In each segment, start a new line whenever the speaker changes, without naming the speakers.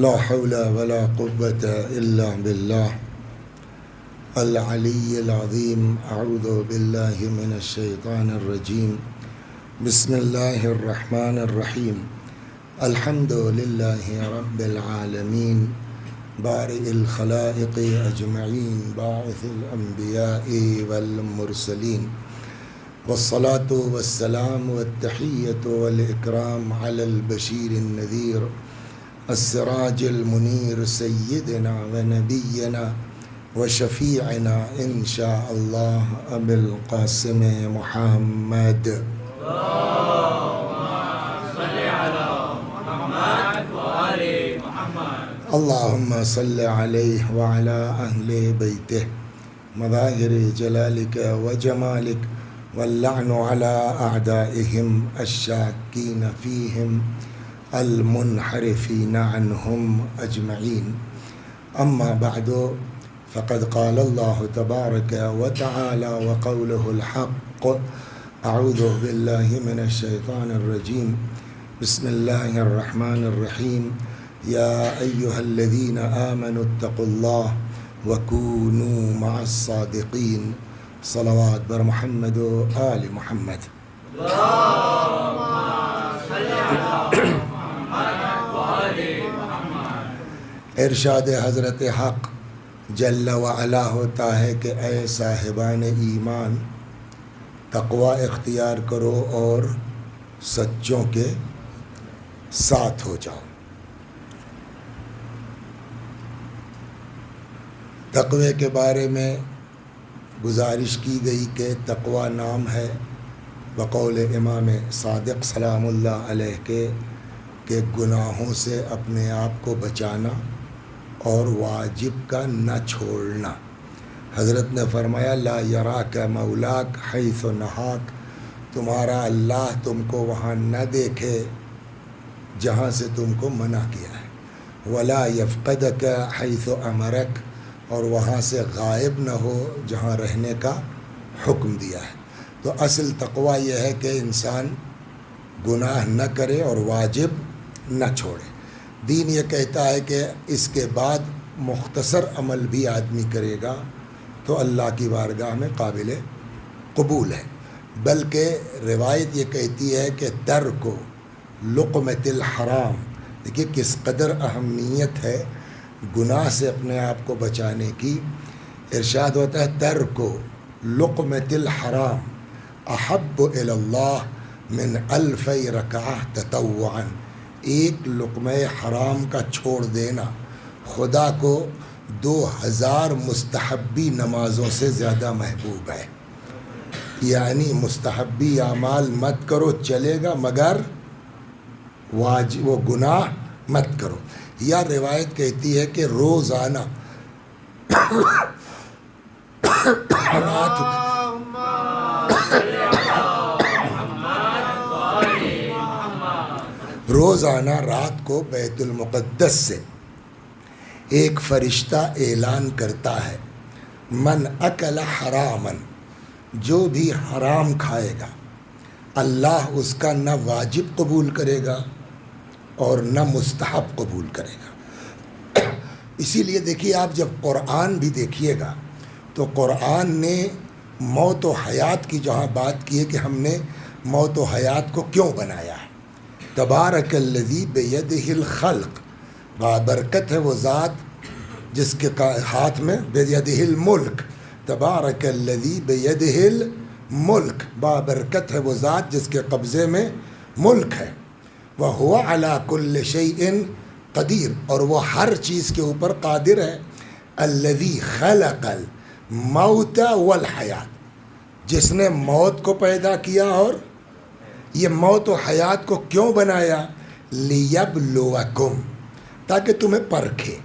لا حول ولا قوة إلا بالله العلي العظيم. أعوذ بالله من الشيطان الرجيم. بسم الله الرحمن الرحيم. الحمد لله رب العالمين بارئ الخلائق أجمعين باعث الأنبياء والمرسلين، والصلاة والسلام والتحية والإكرام على البشير النذير السراج المنير سيدنا ونبينا وشفيعنا إن شاء الله أبي القاسم محمد. اللهم صل عليه وعلى أهل بيته مظاهر جلالك وجمالك، واللعن على أعدائهم الشاكين فيهم المنحرفين عنهم أجمعين. أما بعد، فقد قال الله تبارك وتعالى وقوله الحق. أعوذ بالله من الشيطان الرجيم. بسم الله الرحمن الرحيم. يا أيها الذين آمنوا اتقوا الله وكونوا مع الصادقين. صلوات بر محمد و آل محمد. ارشاد حضرت حق جل وعلا ہوتا ہے کہ اے صاحبان ایمان، تقوی اختیار کرو اور سچوں کے ساتھ ہو جاؤ۔ تقوی کے بارے میں گزارش کی گئی کہ تقوی نام ہے بقول امام صادق سلام اللہ علیہ کہ گناہوں سے اپنے آپ کو بچانا اور واجب کا نہ چھوڑنا۔ حضرت نے فرمایا لا یراک مولاک حیث نہاک، تمہارا اللہ تم کو وہاں نہ دیکھے جہاں سے تم کو منع کیا ہے، ولا یفقدک حیث امرک، اور وہاں سے غائب نہ ہو جہاں رہنے کا حکم دیا ہے۔ تو اصل تقوی یہ ہے کہ انسان گناہ نہ کرے اور واجب نہ چھوڑے۔ دین یہ کہتا ہے کہ اس کے بعد مختصر عمل بھی آدمی کرے گا تو اللہ کی بارگاہ میں قابل قبول ہے۔ بلکہ روایت یہ کہتی ہے کہ ترک لقمۃ الحرام، دیکھیے کس قدر اہمیت ہے گناہ سے اپنے آپ کو بچانے کی۔ ارشاد ہوتا ہے ترک لقمۃ الحرام احب الی اللہ من الف رکعہ تطوعا، ایک لقمہ حرام کا چھوڑ دینا خدا کو 2000 مستحبی نمازوں سے زیادہ محبوب ہے۔ یعنی مستحبی اعمال مت کرو چلے گا، مگر وہ گناہ مت کرو۔ یا روایت کہتی ہے کہ روزانہ رات کو بیت المقدس سے ایک فرشتہ اعلان کرتا ہے من اکل حرامن، جو بھی حرام کھائے گا اللہ اس کا نہ واجب قبول کرے گا اور نہ مستحب قبول کرے گا۔ اسی لیے دیکھیے آپ جب قرآن بھی دیکھیے گا تو قرآن نے موت و حیات کی جہاں بات کی ہے کہ ہم نے موت و حیات کو کیوں بنایا ہے، تبارک الذی بیدہ الخلق، بابرکت ہے وہ ذات جس کے ہاتھ میں بیدہ الملک، تبارک الذی بیدہ الملک، بابرکت ہے وہ ذات جس کے قبضے میں ملک ہے، وَهُوَ عَلَى كُلِّ شَيْءٍ قدیر، اور وہ ہر چیز کے اوپر قادر ہے، الذی خلق الموت والحیات، جس نے موت کو پیدا کیا۔ اور یہ موت و حیات کو کیوں بنایا؟ لِيَبْلُوَكُمْ، تاکہ تمہیں پرکھے،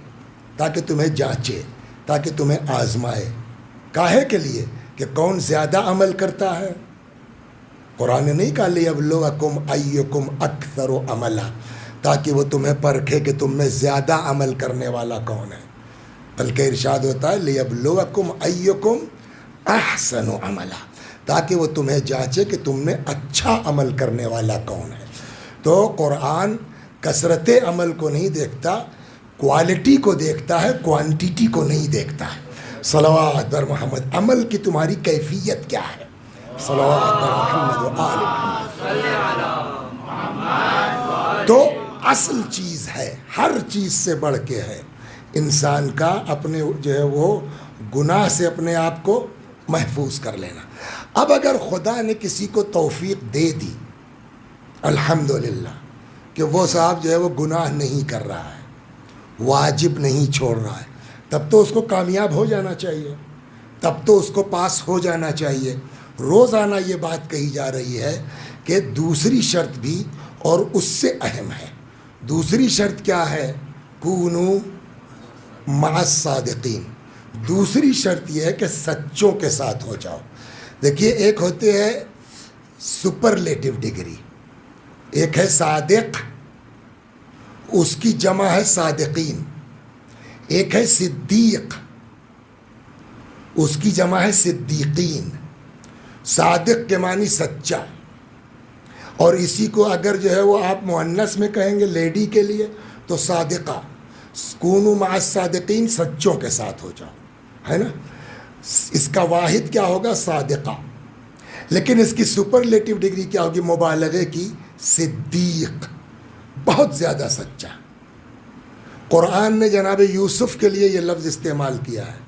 تاکہ تمہیں جانچے، تاکہ تمہیں آزمائے۔ کاہے کے لیے؟ کہ کون زیادہ عمل کرتا ہے۔ قرآن نے نہیں کہا لِيَبْلُوَكُمْ أَيُّكُمْ أَكْثَرُ عَمَلًا، تاکہ وہ تمہیں پرکھے کہ تم میں زیادہ عمل کرنے والا کون ہے، بلکہ ارشاد ہوتا ہے لِيَبْلُوَكُمْ أَيُّكُمْ أَحْسَنُ عَمَلًا، تاکہ وہ تمہیں جانچے کہ تم میں اچھا عمل کرنے والا کون ہے۔ تو قرآن کثرت عمل کو نہیں دیکھتا، کوالٹی کو دیکھتا ہے، کوانٹیٹی کو نہیں دیکھتا ہے۔ صلوات بر محمد، عمل کی تمہاری کیفیت کیا ہے؟ صلوات بر محمد و آل محمد۔ تو اصل چیز ہے، ہر چیز سے بڑھ کے ہے انسان کا اپنے جو ہے وہ گناہ سے اپنے آپ کو محفوظ کر لینا۔ اب اگر خدا نے کسی کو توفیق دے دی الحمدللہ کہ وہ صاحب جو ہے وہ گناہ نہیں کر رہا ہے، واجب نہیں چھوڑ رہا ہے، تب تو اس کو کامیاب ہو جانا چاہیے، تب تو اس کو پاس ہو جانا چاہیے۔ روزانہ یہ بات کہی جا رہی ہے کہ دوسری شرط بھی اور اس سے اہم ہے۔ دوسری شرط کیا ہے؟ کونو مع الصادقین۔ دوسری شرط یہ ہے کہ سچوں کے ساتھ ہو جاؤ۔ دیکھیے، ایک ہوتے ہے سپرلیٹو ڈگری، ایک ہے صادق، اس کی جمع ہے صادقین، ایک ہے صدیق، اس کی جمع ہے صدیقین۔ صادق کے معنی سچا، اور اسی کو اگر جو ہے وہ آپ مؤنث میں کہیں گے لیڈی کے لیے تو صادقہ۔ کونوا مع الصادقین، سچوں کے ساتھ ہو جاؤ، ہے نا۔ اس کا واحد کیا ہوگا؟ صادقہ۔ لیکن اس کی سپرلیٹو ڈگری کیا ہوگی؟ مبالغے کی، صدیق، بہت زیادہ سچا۔ قرآن نے جناب یوسف کے لیے یہ لفظ استعمال کیا ہے،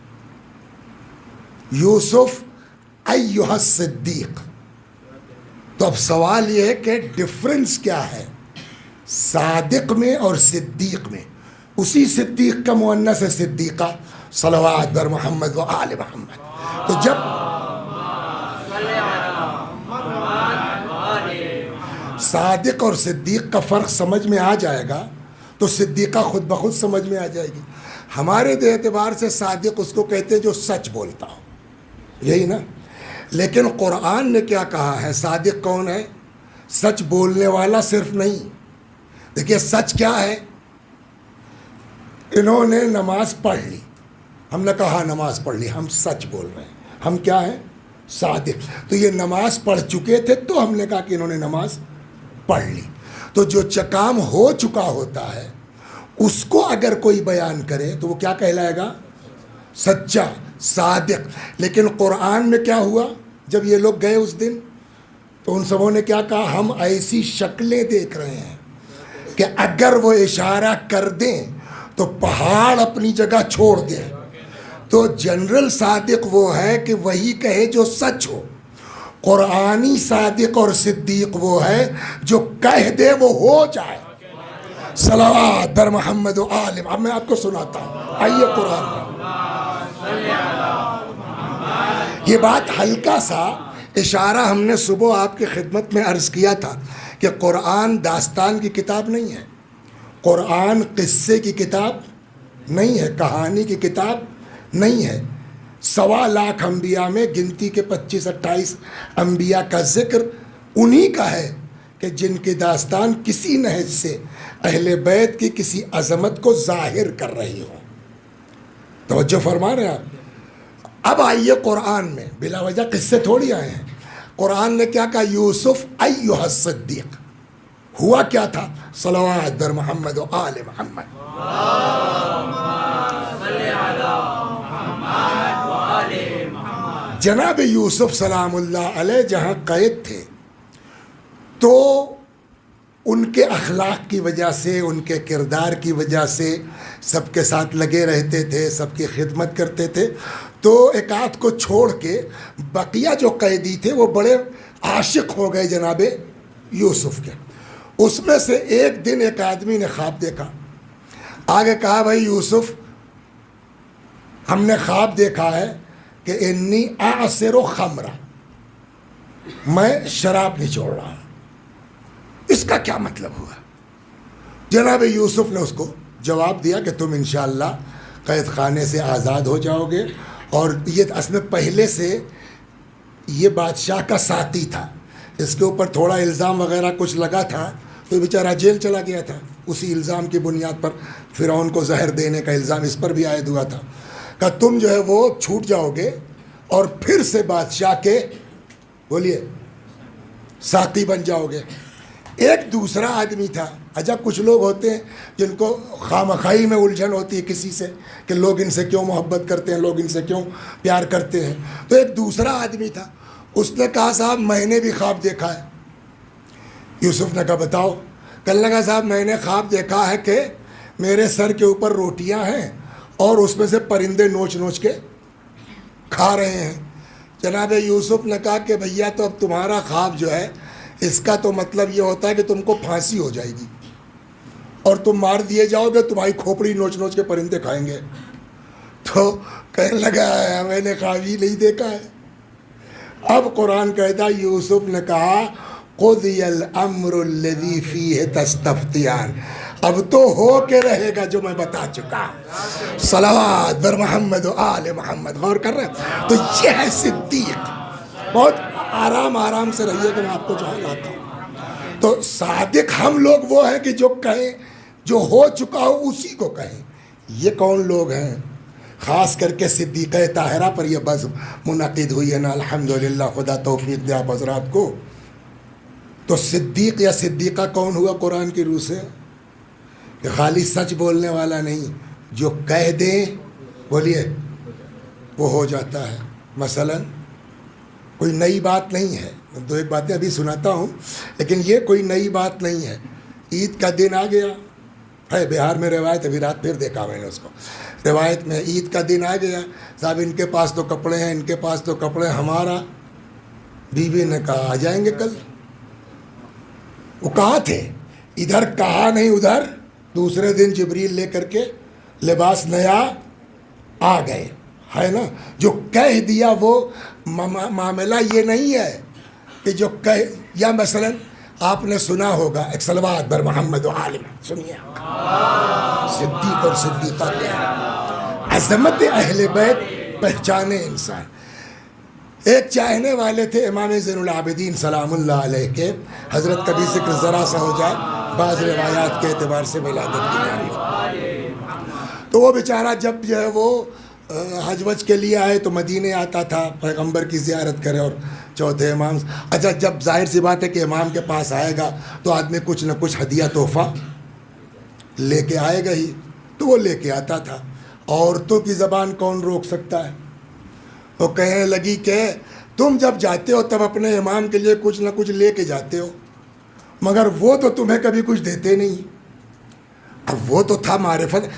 یوسف ایھا الصدیق۔ تو اب سوال یہ ہے کہ ڈفرنس کیا ہے صادق میں اور صدیق میں؟ اسی صدیق کا مؤنث ہے صدیقہ۔ صلوات بر محمد و آل محمد۔ تو جب صادق اور صدیق کا فرق سمجھ میں آ جائے گا تو صدیقہ خود بخود سمجھ میں آ جائے گی۔ ہمارے اعتبار سے صادق اس کو کہتے جو سچ بولتا ہو، یہی نا۔ لیکن قرآن نے کیا کہا ہے؟ صادق کون ہے؟ سچ بولنے والا صرف نہیں۔ دیکھیے سچ کیا ہے؟ انہوں نے نماز پڑھ لی، ہم نے کہا نماز پڑھ لی، ہم سچ بول رہے ہیں، ہم کیا ہیں؟ صادق۔ تو یہ نماز پڑھ چکے تھے تو ہم نے کہا کہ انہوں نے نماز پڑھ لی۔ تو جو کام ہو چکا ہوتا ہے اس کو اگر کوئی بیان کرے تو وہ کیا کہلائے گا؟ سچا، صادق۔ لیکن قرآن میں کیا ہوا جب یہ لوگ گئے اس دن؟ تو ان سبوں نے کیا کہا؟ ہم ایسی شکلیں دیکھ رہے ہیں کہ اگر وہ اشارہ کر دیں تو پہاڑ اپنی جگہ چھوڑ دیں۔ تو جنرل صادق وہ ہے کہ وہی کہے جو سچ ہو، قرآنی صادق اور صدیق وہ ہے جو کہہ دے وہ ہو جائے۔ صلوات بر محمد و آل۔ اب میں آپ کو سناتا ہوں، آئیے قرآن میں۔ یہ بات ہلکا سا اشارہ ہم نے صبح آپ کی خدمت میں عرض کیا تھا کہ قرآن داستان کی کتاب نہیں ہے، قرآن قصے کی کتاب نہیں ہے، کہانی کی کتاب نہیں ہے۔ 1.25 لاکھ انبیاء میں گنتی کے 25-28 انبیاء کا ذکر انہی کا ہے کہ جن کی داستان کسی نہج سے اہل بیت کی کسی عظمت کو ظاہر کر رہی ہو۔ توجہ فرما رہے ہیں آپ؟ اب آئیے قرآن میں، بلا وجہ قصے تھوڑی آئے ہیں۔ قرآن نے کیا کہا؟ یوسف ایھا الصدیق۔ ہوا کیا تھا؟ صلوات بر محمد و آل محمد۔ جناب یوسف سلام اللہ علیہ جہاں قید تھے تو ان کے اخلاق کی وجہ سے، ان کے کردار کی وجہ سے سب کے ساتھ لگے رہتے تھے، سب کی خدمت کرتے تھے۔ تو ایک آدھ کو چھوڑ کے بقیہ جو قیدی تھے وہ بڑے عاشق ہو گئے جناب یوسف کے۔ اس میں سے ایک دن ایک آدمی نے خواب دیکھا، آگے کہا بھائی یوسف ہم نے خواب دیکھا ہے کہ انی اعصر خمرا، میں شراب نچوڑ رہا ہوں۔ اس کا کیا مطلب ہوا؟ جناب یوسف نے اس کو جواب دیا کہ تم انشاءاللہ قید خانے سے آزاد ہو جاؤ گے، اور یہ اصل میں پہلے سے یہ بادشاہ کا ساتھی تھا، اس کے اوپر تھوڑا الزام وغیرہ کچھ لگا تھا تو بیچارہ جیل چلا گیا تھا۔ اسی الزام کی بنیاد پر فرعون کو زہر دینے کا الزام اس پر بھی عائد ہوا تھا کہ تم جو ہے وہ چھوٹ جاؤ گے اور پھر سے بادشاہ کے بولیے ساتھی بن جاؤ گے۔ ایک دوسرا آدمی تھا. اچھا کچھ لوگ ہوتے ہیں جن کو خواہ میں الجھن ہوتی ہے کسی سے کہ لوگ ان سے کیوں محبت کرتے ہیں, لوگ ان سے کیوں پیار کرتے ہیں. تو ایک دوسرا آدمی تھا, اس نے کہا صاحب میں نے بھی خواب دیکھا ہے. یوسف نے کہا بتاؤ. کہنے لگا صاحب میں نے خواب دیکھا ہے کہ میرے سر کے اوپر روٹیاں ہیں اور اس میں سے پرندے نوچ نوچ کے کھا رہے ہیں. جناب یوسف نے کہا کہ بھیا تو اب تمہارا خواب جو ہے اس کا تو مطلب یہ ہوتا ہے کہ تم کو پھانسی ہو جائے گی اور تم مار دیے جاؤ گے, تمہاری کھوپڑی نوچ نوچ کے پرندے کھائیں گے. تو کہنے لگا میں نے خواب ہی نہیں دیکھا ہے. اب قرآن کہتا یوسف نے کہا قضی الامر الذی فیہ تستفتیان, اب تو ہو کے رہے گا جو میں بتا چکا. صلوات بر محمد و آل محمد. غور کر رہے ہیں؟ تو یہ ہے صدیق. بہت آرام سے رہیے کہ میں آپ کو جہاں لاتا ہوں. تو صادق ہم لوگ وہ ہیں کہ جو کہیں جو ہو چکا ہو اسی کو کہیں. یہ کون لوگ ہیں؟ خاص کر کے صدیقہ طاہرہ پر یہ بزم منعقد ہوئی ہے نا, الحمدللہ. خدا توفیق دے آپ حضرات کو. تو صدیق یا صدیقہ کون ہوا قرآن کی روح سے؟ کہ خالی سچ بولنے والا نہیں, جو کہہ دیں بولیے وہ ہو جاتا ہے. مثلا کوئی نئی بات نہیں ہے, دو ایک باتیں ابھی سناتا ہوں, لیکن یہ کوئی نئی بات نہیں ہے. عید کا دن آ گیا ہے, بہار میں روایت, ابھی رات پھر دیکھا میں نے اس کو, روایت میں عید کا دن آ گیا صاحب, ان کے پاس تو کپڑے ہیں, ان کے پاس تو کپڑے. ہمارا بیوی نے کہا آ جائیں گے کل. وہ کہاں تھے؟ ادھر کہا نہیں ادھر. دوسرے دن جبریل لے کر کے لباس نیا آ گئے, ہے نا. جو کہہ دیا وہ معاملہ یہ نہیں ہے کہ جو کہہ, یا مثلا آپ نے سنا ہوگا ایک صلوات بر محمد و عالم, سنیے صدیق اور صدیقہ کیا عظمت اہل بیت پہچانے انسان. ایک چاہنے والے تھے امام زین العابدین سلام اللہ علیہ کے, حضرت کبھی ذکر ذرا سا ہو جائے بعض روایات کے اعتبار سے ولادت کی تعریف. تو وہ بیچارہ جب جو ہے وہ حج وج کے لیے آئے تو مدینے آتا تھا پیغمبر کی زیارت کرے اور چوتھے امام. اچھا جب ظاہر سی بات ہے کہ امام کے پاس آئے گا تو آدمی کچھ نہ کچھ ہدیہ تحفہ لے کے آئے گا ہی, تو وہ لے کے آتا تھا. عورتوں کی زبان کون روک سکتا ہے؟ وہ کہنے لگی کہ تم جب جاتے ہو تب اپنے امام کے لیے کچھ نہ کچھ لے کے جاتے ہو, مگر وہ تو تمہیں کبھی کچھ دیتے نہیں. اب وہ تو تھا معرفت,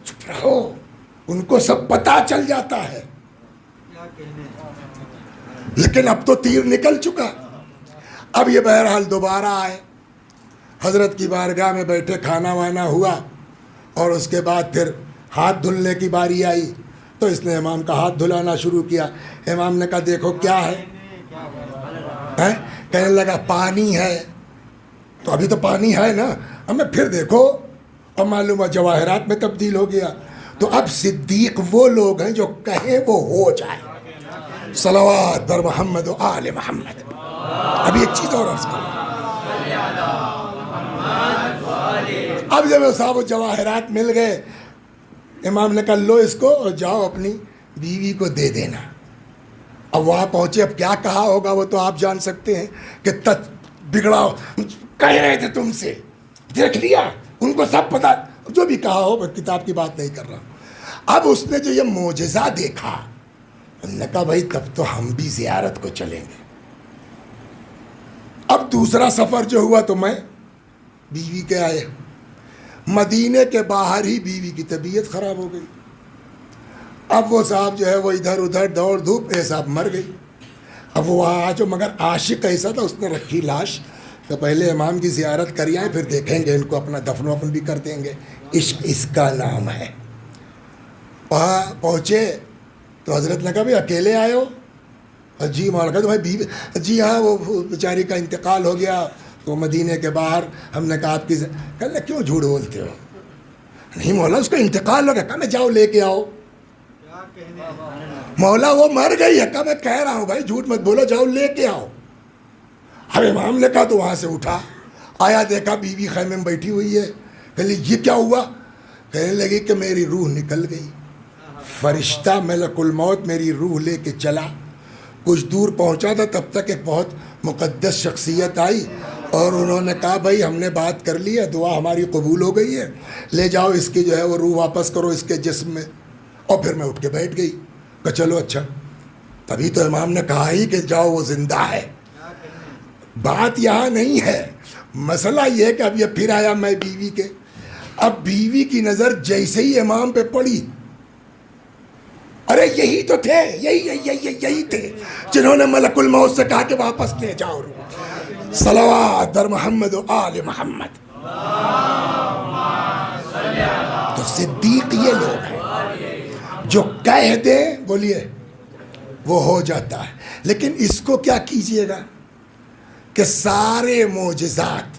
چپ رہو, ان کو سب پتہ چل جاتا ہے, لیکن اب تو تیر نکل چکا. اب یہ بہرحال دوبارہ آئے, حضرت کی بارگاہ میں بیٹھے, کھانا وانا ہوا اور اس کے بعد پھر ہاتھ دھلنے کی باری آئی تو اس نے امام کا ہاتھ دھلانا شروع کیا. امام نے کہا دیکھو کیا ہے, کہنے لگا پانی ہے. تو ابھی تو پانی ہے نا, ہمیں پھر دیکھو, اب معلوم ہے جواہرات میں تبدیل ہو گیا. تو اب صدیق وہ لوگ ہیں جو کہیں وہ ہو جائے. صلوات بر محمد و آل محمد. ابھی ایک چیز اور عرض کروں, اب جب صاحب جواہرات مل گئے, امام نے کہا لو اس کو اور جاؤ اپنی بیوی کو دے دینا. اب وہاں پہنچے, اب کیا کہا ہوگا وہ تو آپ جان سکتے ہیں کہ بگڑا کہہ رہے تھے تم سے, دیکھ لیا, ان کو سب پتا, جو بھی کہا ہو, میں کتاب کی بات نہیں کر رہا ہوں. اب اس نے جو یہ معجزہ دیکھا, انہوں نے کہا بھائی تب تو ہم بھی زیارت کو چلیں گے. اب دوسرا سفر جو ہوا تو میں بیوی کے آئے, مدینے کے باہر ہی بیوی کی طبیعت خراب ہو گئی. اب وہ صاحب جو ہے وہ ادھر ادھر دوڑ دھوپ صاحب مر گئی. اب وہ وہاں جو, مگر عاشق ایسا تھا, اس نے رکھی لاش تو پہلے امام کی زیارت کر آئے, پھر دیکھیں گے ان کو اپنا دفن وفن بھی کر دیں گے. عشق اس کا نام ہے. وہاں پہنچے تو حضرت نے کہا بھائی اکیلے آئے ہو؟ جی مولانا. کہا تو بھائی بیوی, جی ہاں وہ بیچاری کا انتقال ہو گیا تو مدینے کے باہر, ہم نے کہا آپ کی, کہا کیوں جھوٹ بولتے ہو؟ نہیں مولا اس کا انتقال ہو گیا. کہا میں جاؤ لے کے آؤ. مولا وہ مر گئی ہے. کہا میں کہہ رہا ہوں بھائی جھوٹ مت بولو, جاؤ لے کے آؤ. اب امام نے کہا تو وہاں سے اٹھا آیا, دیکھا بیوی خیمے میں بیٹھی ہوئی ہے. کہنے یہ کیا ہوا؟ کہنے لگی کہ میری روح نکل گئی, فرشتہ ملک الموت میری روح لے کے چلا. کچھ دور پہنچا تھا تب تک ایک بہت مقدس شخصیت آئی اور انہوں نے کہا بھائی ہم نے بات کر لی ہے, دعا ہماری قبول ہو گئی ہے, لے جاؤ اس کی جو ہے وہ روح واپس کرو اس کے جسم میں. اور پھر میں اٹھ کے بیٹھ گئی کہ چلو اچھا. تبھی تو امام نے کہا ہی کہ جاؤ وہ زندہ ہے. بات یہاں نہیں ہے, مسئلہ یہ ہے کہ اب یہ پھر آیا میں بیوی کے. اب بیوی کی نظر جیسے ہی امام پہ پڑی, ارے یہی تو تھے, یہی تھے جنہوں نے ملک الموت سے کہا کہ واپس لے جاؤ. صلوات در محمد و آل محمد. تو صدیق یہ لوگ ہیں جو کہہ دیں, بولیے, وہ ہو جاتا ہے. لیکن اس کو کیا کیجئے گا کہ سارے معجزات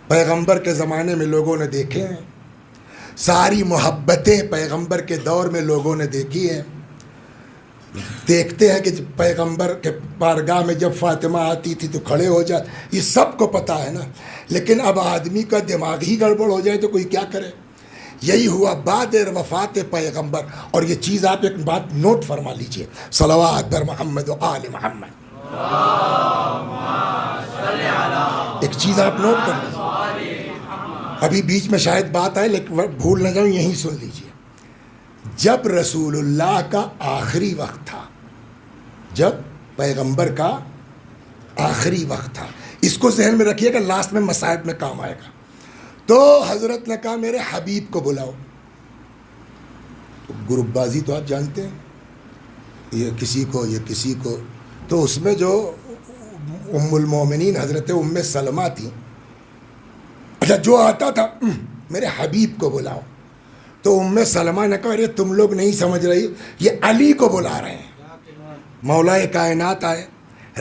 پیغمبر کے زمانے میں لوگوں نے دیکھے ہیں, ساری محبتیں پیغمبر کے دور میں لوگوں نے دیکھی ہیں. دیکھتے ہیں کہ پیغمبر کے بارگاہ میں جب فاطمہ آتی تھی تو کھڑے ہو جاتے, یہ سب کو پتہ ہے نا. لیکن اب آدمی کا دماغ ہی گڑبڑ ہو جائے تو کوئی کیا کرے. یہی ہوا بعد وفات پیغمبر. اور یہ چیز آپ ایک بات نوٹ فرما لیجئے, صلوات در محمد و آل محمد. ایک چیز آپ نوٹ کر لیجئے, ابھی بیچ میں شاید بات آئے لیکن بھول نہ جاؤں, یہیں سن لیجئے. جب رسول اللہ کا آخری وقت تھا, جب پیغمبر کا آخری وقت تھا, اس کو ذہن میں رکھیے گا, لاسٹ میں مصائب میں کام آئے گا. تو حضرت نے کہا میرے حبیب کو بلاؤ. تو گروپ بازی تو آپ جانتے ہیں, یہ کسی کو. تو اس میں جو ام المومنین حضرت ام سلمہ تھی, اچھا جو آتا تھا میرے حبیب کو بلاؤ. تو ام سلمہ نے کہا ارے تم لوگ نہیں سمجھ رہی, یہ علی کو بلا رہے ہیں, مولا کائنات آئے.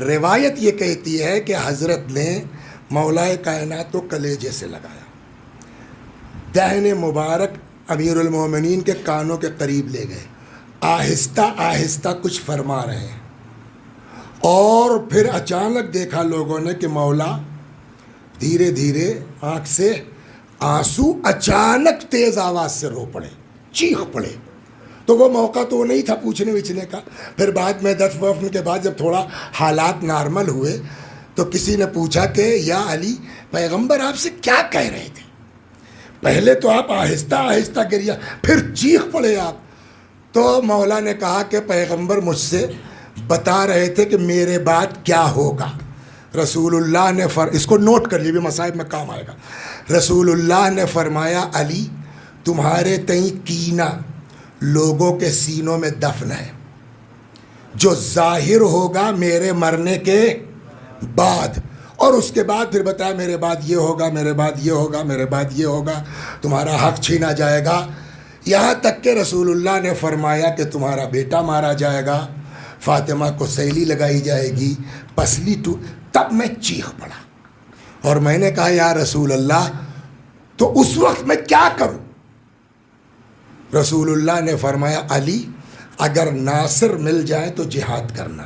روایت یہ کہتی ہے کہ حضرت نے مولا کائنات کو کلیجے سے لگایا, دہن مبارک امیر المومنین کے کانوں کے قریب لے گئے, آہستہ آہستہ کچھ فرما رہے ہیں. اور پھر اچانک دیکھا لوگوں نے کہ مولا دھیرے دھیرے آنکھ سے آنسو اچانک تیز آواز سے رو پڑے, چیخ پڑے. تو وہ موقع تو وہ نہیں تھا پوچھنے وچھنے کا. پھر بعد میں دفن کے بعد جب تھوڑا حالات نارمل ہوئے تو کسی نے پوچھا کہ یا علی پیغمبر آپ سے کیا کہہ رہے تھے, پہلے تو آپ آہستہ آہستہ گریا, پھر چیخ پڑے آپ. تو مولا نے کہا کہ پیغمبر مجھ سے بتا رہے تھے کہ میرے بعد کیا ہوگا. رسول اللہ نے اس کو نوٹ کر لیے, بھی مصائب میں کام آئے گا. رسول اللہ نے فرمایا علی تمہارے تئیں کینہ لوگوں کے سینوں میں دفن ہے, جو ظاہر ہوگا میرے مرنے کے بعد. اور اس کے بعد پھر بتایا میرے بعد یہ ہوگا, میرے بعد یہ ہوگا, میرے بعد یہ ہوگا, تمہارا حق چھینا جائے گا. یہاں تک کہ رسول اللہ نے فرمایا کہ تمہارا بیٹا مارا جائے گا, فاطمہ کو سیلی لگائی جائے گی, پسلی تب میں چیخ پڑا اور میں نے کہا یا رسول اللہ تو اس وقت میں کیا کروں. رسول اللہ نے فرمایا علی اگر ناصر مل جائے تو جہاد کرنا,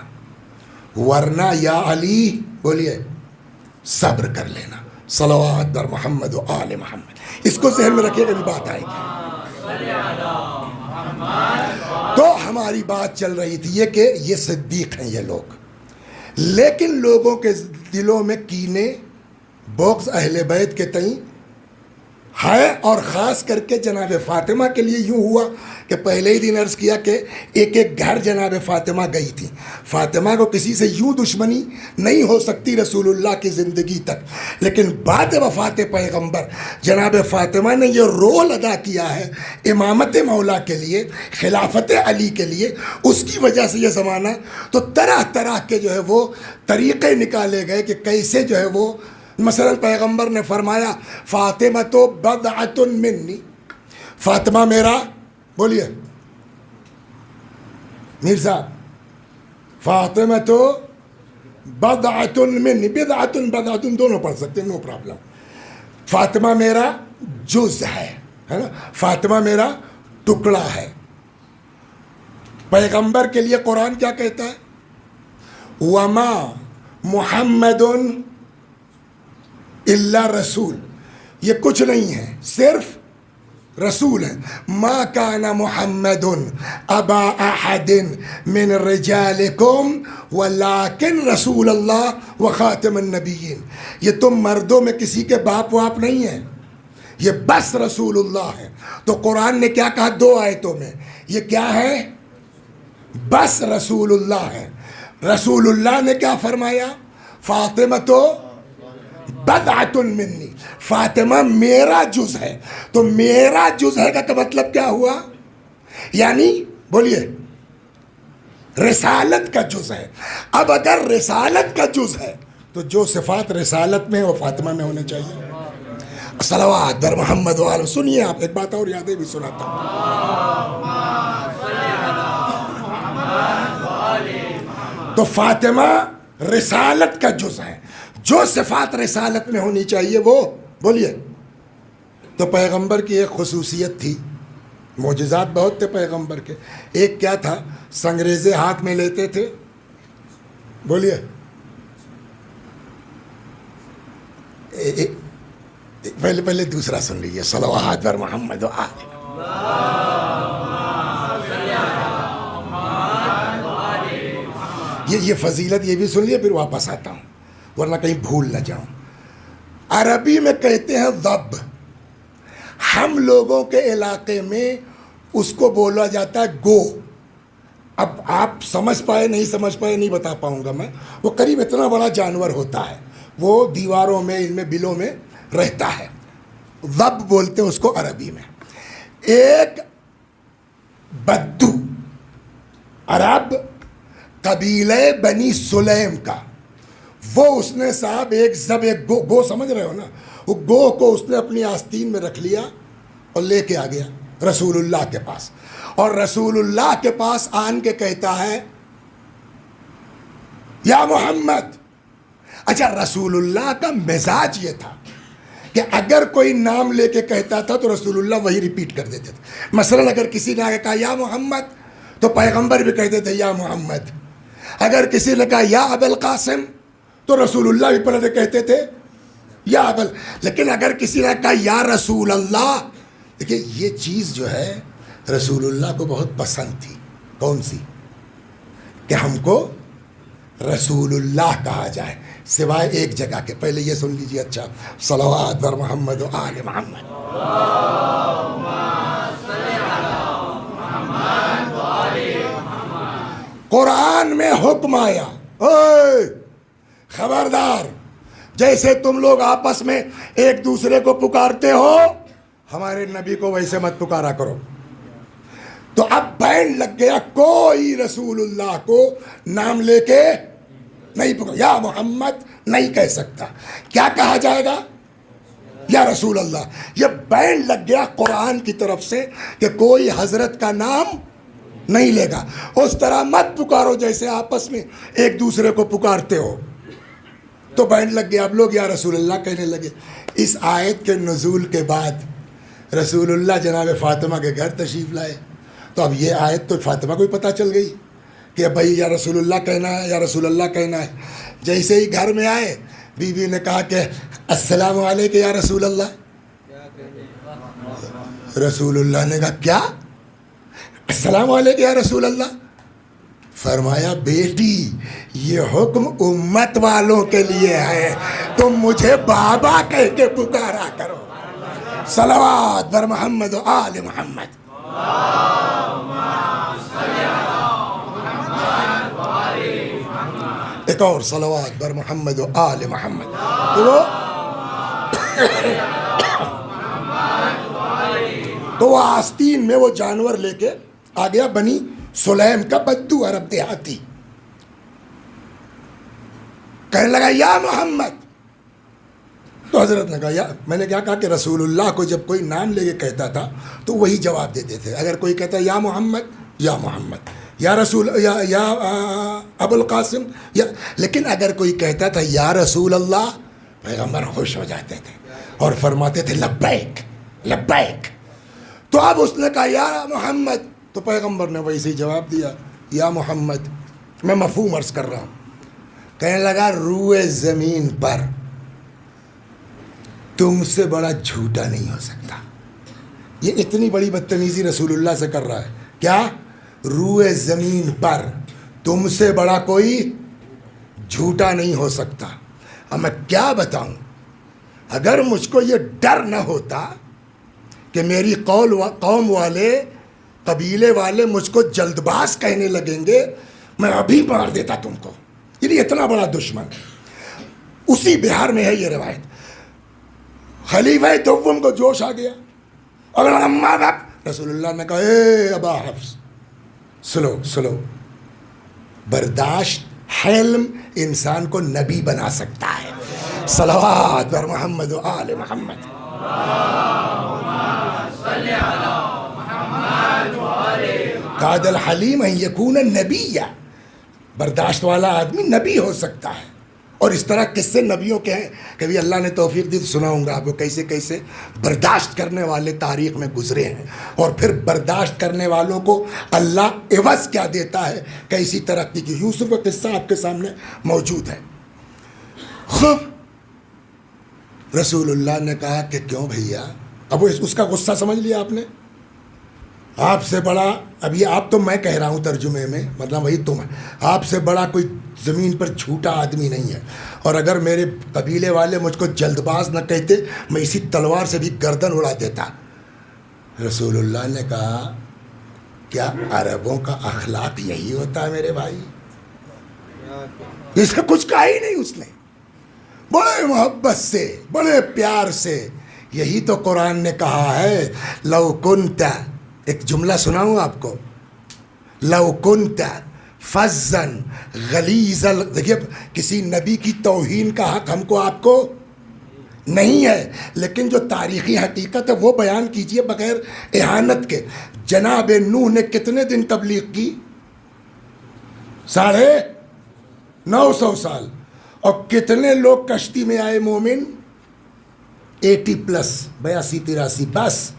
ورنہ یا علی بولیے صبر کر لینا. صلوات در محمد و آل محمد. اس کو ذہن میں رکھیے گا, بھی بات آئے گی. تو ہماری بات چل رہی تھی یہ کہ یہ صدیق ہیں یہ لوگ, لیکن لوگوں کے دلوں میں کینے بغض اہل بیت کے تئیں ہے. اور خاص کر کے جناب فاطمہ کے لیے یوں ہوا کہ پہلے ہی دن عرض کیا کہ ایک ایک گھر جناب فاطمہ گئی تھی. فاطمہ کو کسی سے یوں دشمنی نہیں ہو سکتی رسول اللہ کی زندگی تک, لیکن بعد وفات پیغمبر جناب فاطمہ نے یہ رول ادا کیا ہے امامت مولا کے لیے, خلافت علی کے لیے. اس کی وجہ سے یہ زمانہ تو طرح طرح کے جو ہے وہ طریقے نکالے گئے کہ کیسے جو ہے وہ, مثلا پیغمبر نے فرمایا فاطمہ تو بضعۃ منی, فاطمہ میرا, بولیے میر صاحب, فاطمہ تو بضعۃ منی, بضعۃ دونوں پڑھ سکتے ہیں, نو پرابلم. فاطمہ میرا جز ہے نا, فاطمہ میرا ٹکڑا ہے. پیغمبر کے لیے قرآن کیا کہتا ہے, وما محمد الا رسول, یہ کچھ نہیں ہے صرف رسول ہیں. ما کان محمد ابا احد من رجالکم ولکن رسول اللہ و خاتم النبیین. یہ تم مردوں میں کسی کے باپ واپ نہیں ہیں, یہ بس رسول اللہ ہے. تو قرآن نے کیا کہا 2 آیتوں میں, یہ کیا ہے؟ بس رسول اللہ ہے. رسول اللہ نے کیا فرمایا؟ فاطمہ تو بدعۃ منی, فاطمہ میرا جز ہے. تو میرا جز ہے کا مطلب کیا ہوا؟ یعنی بولیے رسالت کا جز ہے. اب اگر رسالت کا جز ہے تو جو صفات رسالت میں وہ فاطمہ میں ہونے چاہیے. صلوات بر محمد و آل. سنیے آپ, ایک بات اور یادیں بھی سناتا ہوں. تو فاطمہ رسالت کا جز ہے, جو صفات رسالت میں ہونی چاہیے وہ بولیے. تو پیغمبر کی ایک خصوصیت تھی, معجزات بہت تھے پیغمبر کے. ایک کیا تھا؟ سنگریزے ہاتھ میں لیتے تھے, بولیے. پہلے دوسرا سن لیجیے. صلوات بر محمد و آل. یہ فضیلت یہ بھی سن لیے, پھر واپس آتا ہوں ورنہ کہیں بھول نہ جاؤں. عربی میں کہتے ہیں ضب. ہم لوگوں کے علاقے میں اس کو بولا جاتا ہے گو. اب آپ سمجھ پائے نہیں سمجھ پائے نہیں بتا پاؤں گا میں. وہ قریب اتنا بڑا جانور ہوتا ہے, وہ دیواروں میں ان میں بلوں میں رہتا ہے. ضب بولتے ہیں اس کو عربی میں. ایک بدو عرب قبیلہ بنی سلیم کا, وہ اس نے صاحب ایک گو سمجھ رہے ہو نا, وہ گو کو اس نے اپنی آستین میں رکھ لیا اور لے کے آ گیا رسول اللہ کے پاس. اور رسول اللہ کے پاس آن کے کہتا ہے یا محمد. اچھا, رسول اللہ کا مزاج یہ تھا کہ اگر کوئی نام لے کے کہتا تھا تو رسول اللہ وہی ریپیٹ کر دیتے تھے. مثلا اگر کسی نے آگے کہا یا محمد تو پیغمبر بھی کہتے تھے یا محمد. اگر کسی نے کہا یا ابو القاسم تو رسول اللہ بھی پہلے کہتے تھے یا ابل. لیکن اگر کسی نے کہا یا رسول اللہ, دیکھیے یہ چیز جو ہے رسول اللہ کو بہت پسند تھی. کون سی؟ کہ ہم کو رسول اللہ کہا جائے, سوائے ایک جگہ کے. پہلے یہ سن لیجیے. اچھا, صلوات بر محمد و آل محمد. قرآن میں حکم آیا, اوے خبردار, جیسے تم لوگ آپس میں ایک دوسرے کو پکارتے ہو ہمارے نبی کو ویسے مت پکارا کرو. تو اب بین لگ گیا, کوئی رسول اللہ کو نام لے کے نہیں پکار, یا محمد نہیں کہہ سکتا. کیا کہا جائے گا؟ یا رسول اللہ. یہ بین لگ گیا قرآن کی طرف سے کہ کوئی حضرت کا نام نہیں لے گا. اس طرح مت پکارو جیسے آپس میں ایک دوسرے کو پکارتے ہو. تو بینڈ لگ گیا, اب لوگ یا رسول اللہ کہنے لگے. اس آیت کے نزول کے بعد رسول اللہ جناب فاطمہ کے گھر تشریف لائے. تو اب یہ آیت تو فاطمہ کو ہی پتہ چل گئی کہ بھائی یا رسول اللہ کہنا ہے, یا رسول اللہ کہنا ہے. جیسے ہی گھر میں آئے, بیوی نے کہا کہ السلام علیکم یا رسول اللہ. رسول اللہ نے کہا کیا السلام علیکم یا رسول اللہ. فرمایا بیٹی یہ حکم امت والوں کے لیے ہے, تم مجھے بابا کہہ کے پکارا کرو. صلوات بر محمد و آل محمد. ایک اور صلوات بر محمد و آل محمد. تو وہ آستین میں وہ جانور لے کے آ گیا, بنی سلیم کا بدو عرب دیہاتی. کہنے لگا یا محمد. تو حضرت نے کہا یا, میں نے کیا کہا کہ رسول اللہ کو جب کوئی نام لے کے کہتا تھا تو وہی جواب دیتے تھے. اگر کوئی کہتا یا محمد, یا محمد, یا رسول, یا ابو القاسم, یا. لیکن اگر کوئی کہتا تھا یا رسول اللہ, پیغمبر خوش ہو جاتے تھے اور فرماتے تھے لبیک لبیک. تو اب اس نے کہا یا محمد, تو پیغمبر نے ویسے ہی جواب دیا یا محمد. میں مفہوم عرض کر رہا ہوں. کہنے لگا روئے زمین پر تم سے بڑا جھوٹا نہیں ہو سکتا. یہ اتنی بڑی بدتمیزی رسول اللہ سے کر رہا ہے. کیا؟ روئے زمین پر تم سے بڑا کوئی جھوٹا نہیں ہو سکتا. اب میں کیا بتاؤں، اگر مجھ کو یہ ڈر نہ ہوتا کہ میری قوم والے، قبیلے والے مجھ کو جلد باز کہنے لگیں گے، میں ابھی مار دیتا تم کو. یعنی اتنا بڑا دشمن. اسی بہار میں ہے یہ روایت. خلیفہ دوم کو جوش آ گیا، اور اما باپ رسول اللہ نے کہا اے ابا حفص سلو. برداشت، حلم انسان کو نبی بنا سکتا ہے. صلوات بر محمد و آل محمد. قاد الحلیم ان یکون نبی. برداشت والا آدمی نبی ہو سکتا ہے. اور اس طرح قصے نبیوں کے ہیں. کبھی اللہ نے توفیق دی تو سناؤں گا آپ کو کیسے کیسے برداشت کرنے والے تاریخ میں گزرے ہیں، اور پھر برداشت کرنے والوں کو اللہ عوض کیا دیتا ہے، کیسی ترقی کی. یوسف کا قصہ آپ کے سامنے موجود ہے. خوب رسول اللہ نے کہا کہ کیوں بھیا؟ اب اس کا غصہ سمجھ لیا آپ نے. آپ سے بڑا، اب یہ آپ تو میں کہہ رہا ہوں ترجمے میں، مطلب وہی تم ہے، آپ سے بڑا کوئی زمین پر جھوٹا آدمی نہیں ہے. اور اگر میرے قبیلے والے مجھ کو جلد باز نہ کہتے، میں اسی تلوار سے بھی گردن اڑا دیتا. رسول اللہ نے کہا کیا عربوں کا اخلاق یہی ہوتا ہے میرے بھائی؟ اس کا کچھ کہا ہی نہیں اس نے. بڑے محبت سے، بڑے پیار سے. یہی تو قرآن نے کہا ہے، لو کنت، ایک جملہ سناؤں آپ کو، لو کنت فظا غلیظ دیکھیے کسی نبی کی توہین کا حق ہم کو آپ کو نہیں ہے، لیکن جو تاریخی حقیقت ہے وہ بیان کیجئے بغیر اہانت کے. جناب نوح نے کتنے دن تبلیغ کی؟ 950 سال. اور کتنے لوگ کشتی میں آئے مومن؟ 80+، 82-83. بس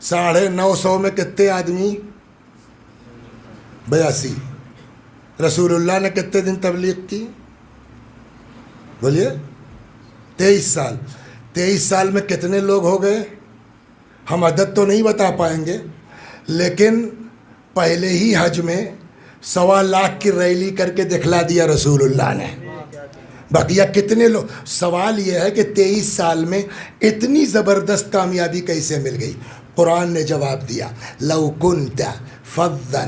950 میں کتنے آدمی؟ 82. رسول اللہ نے کتنے دن تبلیغ کی؟ بولیے 23 سال. 23 سال میں کتنے لوگ ہو گئے؟ ہم عدد تو نہیں بتا پائیں گے، لیکن پہلے ہی حج میں 1.25 لاکھ کی ریلی کر کے دکھلا دیا رسول اللہ نے. بقیہ کتنے لوگ؟ سوال یہ ہے کہ 23 سال میں اتنی زبردست کامیابی کیسے مل گئی؟ قرآن نے جواب دیا، لو کنت فظا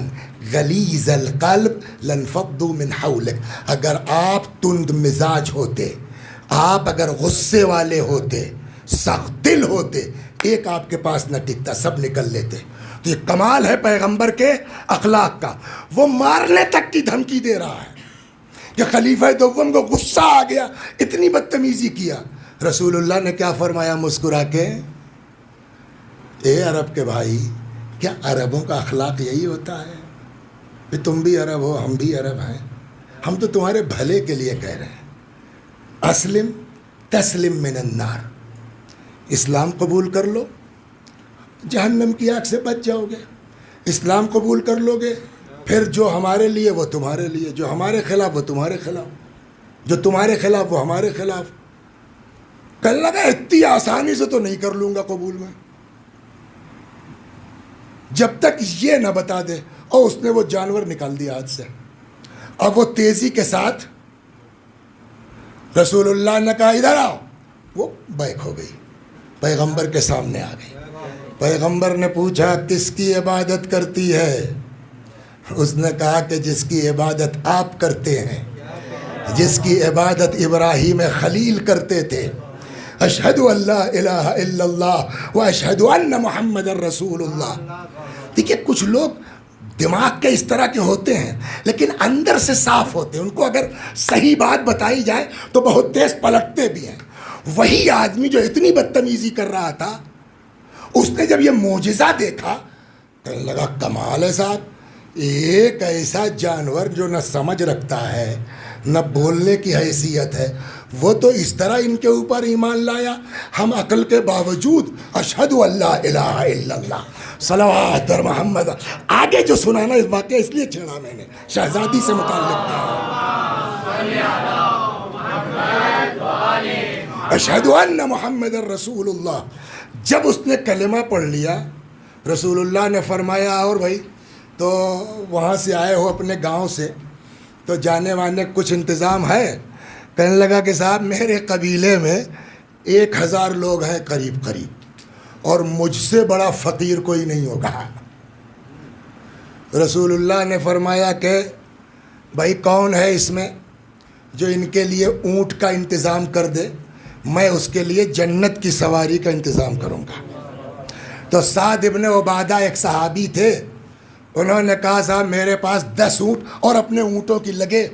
غلیظ القلب لانفضوا من حولک. اگر آپ تند مزاج ہوتے، آپ اگر غصے والے ہوتے، سخت دل ہوتے، ایک آپ کے پاس نہ ٹکتا، سب نکل لیتے. تو یہ کمال ہے پیغمبر کے اخلاق کا. وہ مارنے تک کی دھمکی دے رہا ہے کہ خلیفہ دوم کو غصہ آ گیا، اتنی بدتمیزی کیا. رسول اللہ نے کیا فرمایا مسکرا کے؟ اے عرب کے بھائی، کیا عربوں کا اخلاق یہی ہوتا ہے؟ کہ تم بھی عرب ہو، ہم بھی عرب ہیں، ہم تو تمہارے بھلے کے لیے کہہ رہے ہیں. اسلم تسلم من النار. اسلام قبول کر لو، جہنم کی آگ سے بچ جاؤ گے. اسلام قبول کر لو گے، پھر جو ہمارے لیے وہ تمہارے لیے، جو ہمارے خلاف وہ تمہارے خلاف، جو تمہارے خلاف وہ ہمارے خلاف. کہنے لگا اتنی آسانی سے تو نہیں کر لوں گا قبول میں، جب تک یہ نہ بتا دے. اور اس نے وہ جانور نکال دیا ہاتھ سے. اب وہ تیزی کے ساتھ رسول اللہ نے کہا ادھر آؤ. وہ بیک ہو گئی، پیغمبر کے سامنے آ گئی. پیغمبر نے پوچھا کس کی عبادت کرتی ہے؟ اس نے کہا کہ جس کی عبادت آپ کرتے ہیں، جس کی عبادت ابراہیم خلیل کرتے تھے. اشہد ان لا الہ الا اللہ و اشہد ان محمد رسول اللہ. دیکھیے کچھ لوگ دماغ کے اس طرح کے ہوتے ہیں لیکن اندر سے صاف ہوتے ہیں. ان کو اگر صحیح بات بتائی جائے تو بہت تیز پلٹتے بھی ہیں. وہی آدمی جو اتنی بدتمیزی کر رہا تھا، اس نے جب یہ معجزہ دیکھا کہنے لگا کمال ہے صاحب، ایک ایسا جانور جو نہ سمجھ رکھتا ہے نہ بولنے کی حیثیت ہے، وہ تو اس طرح ان کے اوپر ایمان لایا. ہم عقل کے باوجود اشہد ان لا الہ الا اللہ صلوات بر محمد. آگے جو سنانا اس واقعہ اس لیے چھیڑا میں نے، شہزادی سے متعلق تھا. اشہد ان محمد رسول اللہ. جب اس نے کلمہ پڑھ لیا رسول اللہ نے فرمایا اور بھائی تو وہاں سے آئے ہو اپنے گاؤں سے تو جانے وانے کچھ انتظام ہے؟ کہنے لگا کہ صاحب میرے قبیلے میں 1000 لوگ ہیں قریب قریب، اور مجھ سے بڑا فقیر کوئی نہیں ہوگا۔ رسول اللہ نے فرمایا کہ بھائی کون ہے اس میں جو ان کے لیے اونٹ کا انتظام کر دے، میں اس کے لیے جنت کی سواری کا انتظام کروں گا۔ تو سعد ابن عبادہ ایک صحابی تھے، انہوں نے کہا صاحب میرے پاس 10 اونٹ اور اپنے اونٹوں کی لگے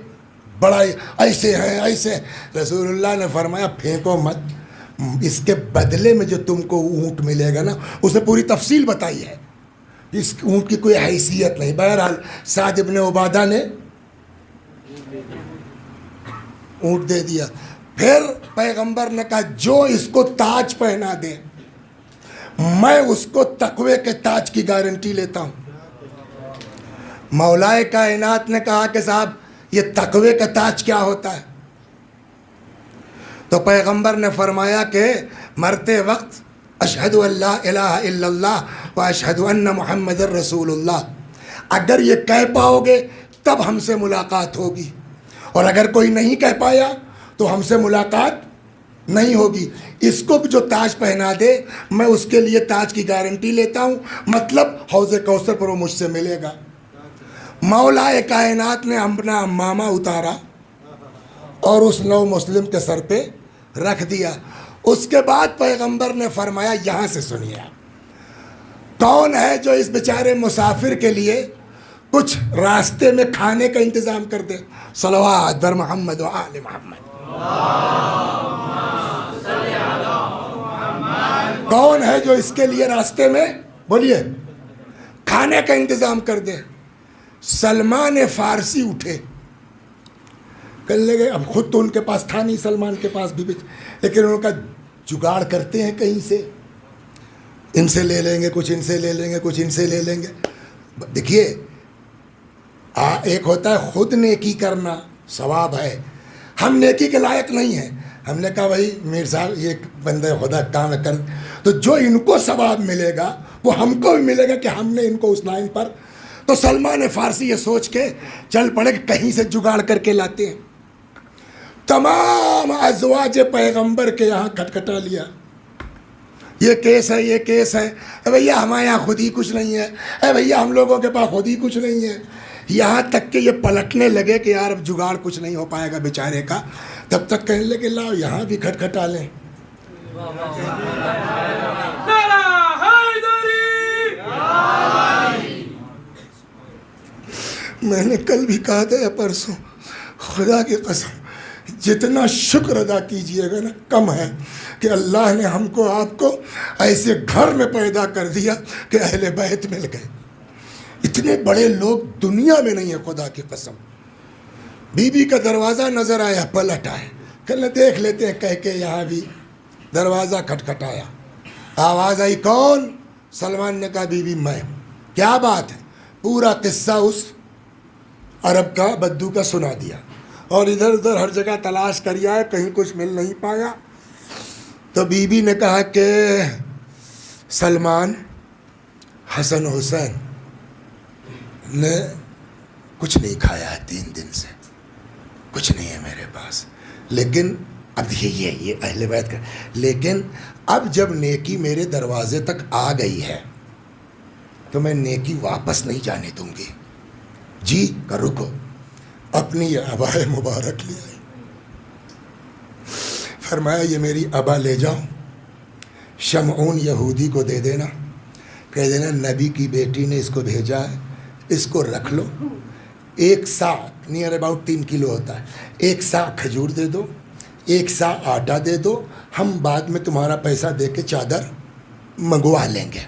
بڑا ایسے ہیں ایسے۔ رسول اللہ نے فرمایا پھینکو مت، اس کے بدلے میں جو تم کو اونٹ ملے گا نا اسے پوری تفصیل بتائی ہے، اس اونٹ کی کوئی حیثیت نہیں۔ بہرحال سعد ابن عبادہ نے اونٹ دے دیا۔ پھر پیغمبر نے کہا جو اس کو تاج پہنا دے میں اس کو تقوی کے تاج کی گارنٹی لیتا ہوں۔ مولائے کائنات نے کہا کہ صاحب یہ تقوی کا تاج کیا ہوتا ہے؟ تو پیغمبر نے فرمایا کہ مرتے وقت اشہد ان لا الہ الا اللہ و اشہد ان محمد رسول اللہ، اگر یہ کہہ پاؤ گے تب ہم سے ملاقات ہوگی، اور اگر کوئی نہیں کہہ پایا تو ہم سے ملاقات نہیں ہوگی۔ اس کو جو تاج پہنا دے میں اس کے لیے تاج کی گارنٹی لیتا ہوں، مطلب حوض کوثر پر وہ مجھ سے ملے گا۔ مولا کائنات نے اپنا امامہ اتارا اور اس نو مسلم کے سر پہ رکھ دیا۔ اس کے بعد پیغمبر نے فرمایا یہاں سے سنیے آپ، کون ہے جو اس بیچارے مسافر کے لیے کچھ راستے میں کھانے کا انتظام کر دے؟ صلوات بر محمد و آل محمد۔ کون ہے جو اس کے لیے راستے میں بولیے کھانے کا انتظام کر دے؟ سلمان فارسی اٹھے، کہنے لگے اب خود تو ان کے پاس تھا نہیں، سلمان کے پاس بھی لیکن انہوں کا جگاڑ کرتے ہیں کہیں سے، ان سے لے لیں گے کچھ، ان سے لے لیں گے کچھ، ان سے لے لیں گے۔ دیکھیے ایک ہوتا ہے خود نیکی کرنا، ثواب ہے، ہم نیکی کے لائق نہیں ہیں، ہم نے کہا بھائی میر صاحب یہ بندہ خدا کام ہے کر، تو جو ان کو ثواب ملے گا وہ ہم کو بھی ملے گا کہ ہم نے ان کو اس لائن پر۔ تو سلمان فارسی یہ سوچ کے چل پڑے کہ کہیں سے جگاڑ کر کے لاتے ہیں، تمام ازواج پیغمبر کے یہاں کھٹکھٹا لیا، یہ کیس ہے یہ کیس ہے، اے بھیا ہمارے یہاں خود ہی کچھ نہیں ہے، اے بھیا ہم لوگوں کے پاس خود ہی کچھ نہیں ہے، یہاں تک کہ یہ پلٹنے لگے کہ یار اب جگاڑ کچھ نہیں ہو پائے گا بیچارے کا، تب تک کہنے لگے لاؤ یہاں بھی کھٹکھٹا لیں۔ میں نے کل بھی کہا تھا یا پرسوں، خدا کی قسم جتنا شکر ادا کیجئے گا نا کم ہے کہ اللہ نے ہم کو آپ کو ایسے گھر میں پیدا کر دیا کہ اہل بیت مل گئے۔ اتنے بڑے لوگ دنیا میں نہیں ہیں، خدا کی قسم۔ بی بی کا دروازہ نظر آیا، پلٹ آئے، کل دیکھ لیتے ہیں کہہ کے، یہاں بھی دروازہ کھٹکھٹایا، آواز آئی کون؟ سلمان نے کہا بی بی میں ہوں۔ کیا بات ہے؟ پورا قصہ اس عرب کا بدو کا سنا دیا، اور ادھر ادھر ہر جگہ تلاش کر آئے، کہیں کچھ مل نہیں پایا۔ تو بی بی نے کہا کہ سلمان حسن حسین نے کچھ نہیں کھایا ہے 3 دن سے، کچھ نہیں ہے میرے پاس، لیکن اب یہ اہل بیت کا، لیکن اب جب نیکی میرے دروازے تک آ گئی ہے تو میں نیکی واپس نہیں جانے دوں گی۔ جی کا رکو، اپنی یہ عبائے مبارک لے آئی، فرمایا یہ میری عبا لے جاؤ، شمعون یہودی کو دے دینا، کہہ دینا نبی کی بیٹی نے اس کو بھیجا ہے، اس کو رکھ لو، 1 سا نیئر اباؤٹ 3 کلو ہوتا ہے، 1 سا کھجور دے دو، 1 سا آٹا دے دو، ہم بعد میں تمہارا پیسہ دے کے چادر منگوا لیں گے۔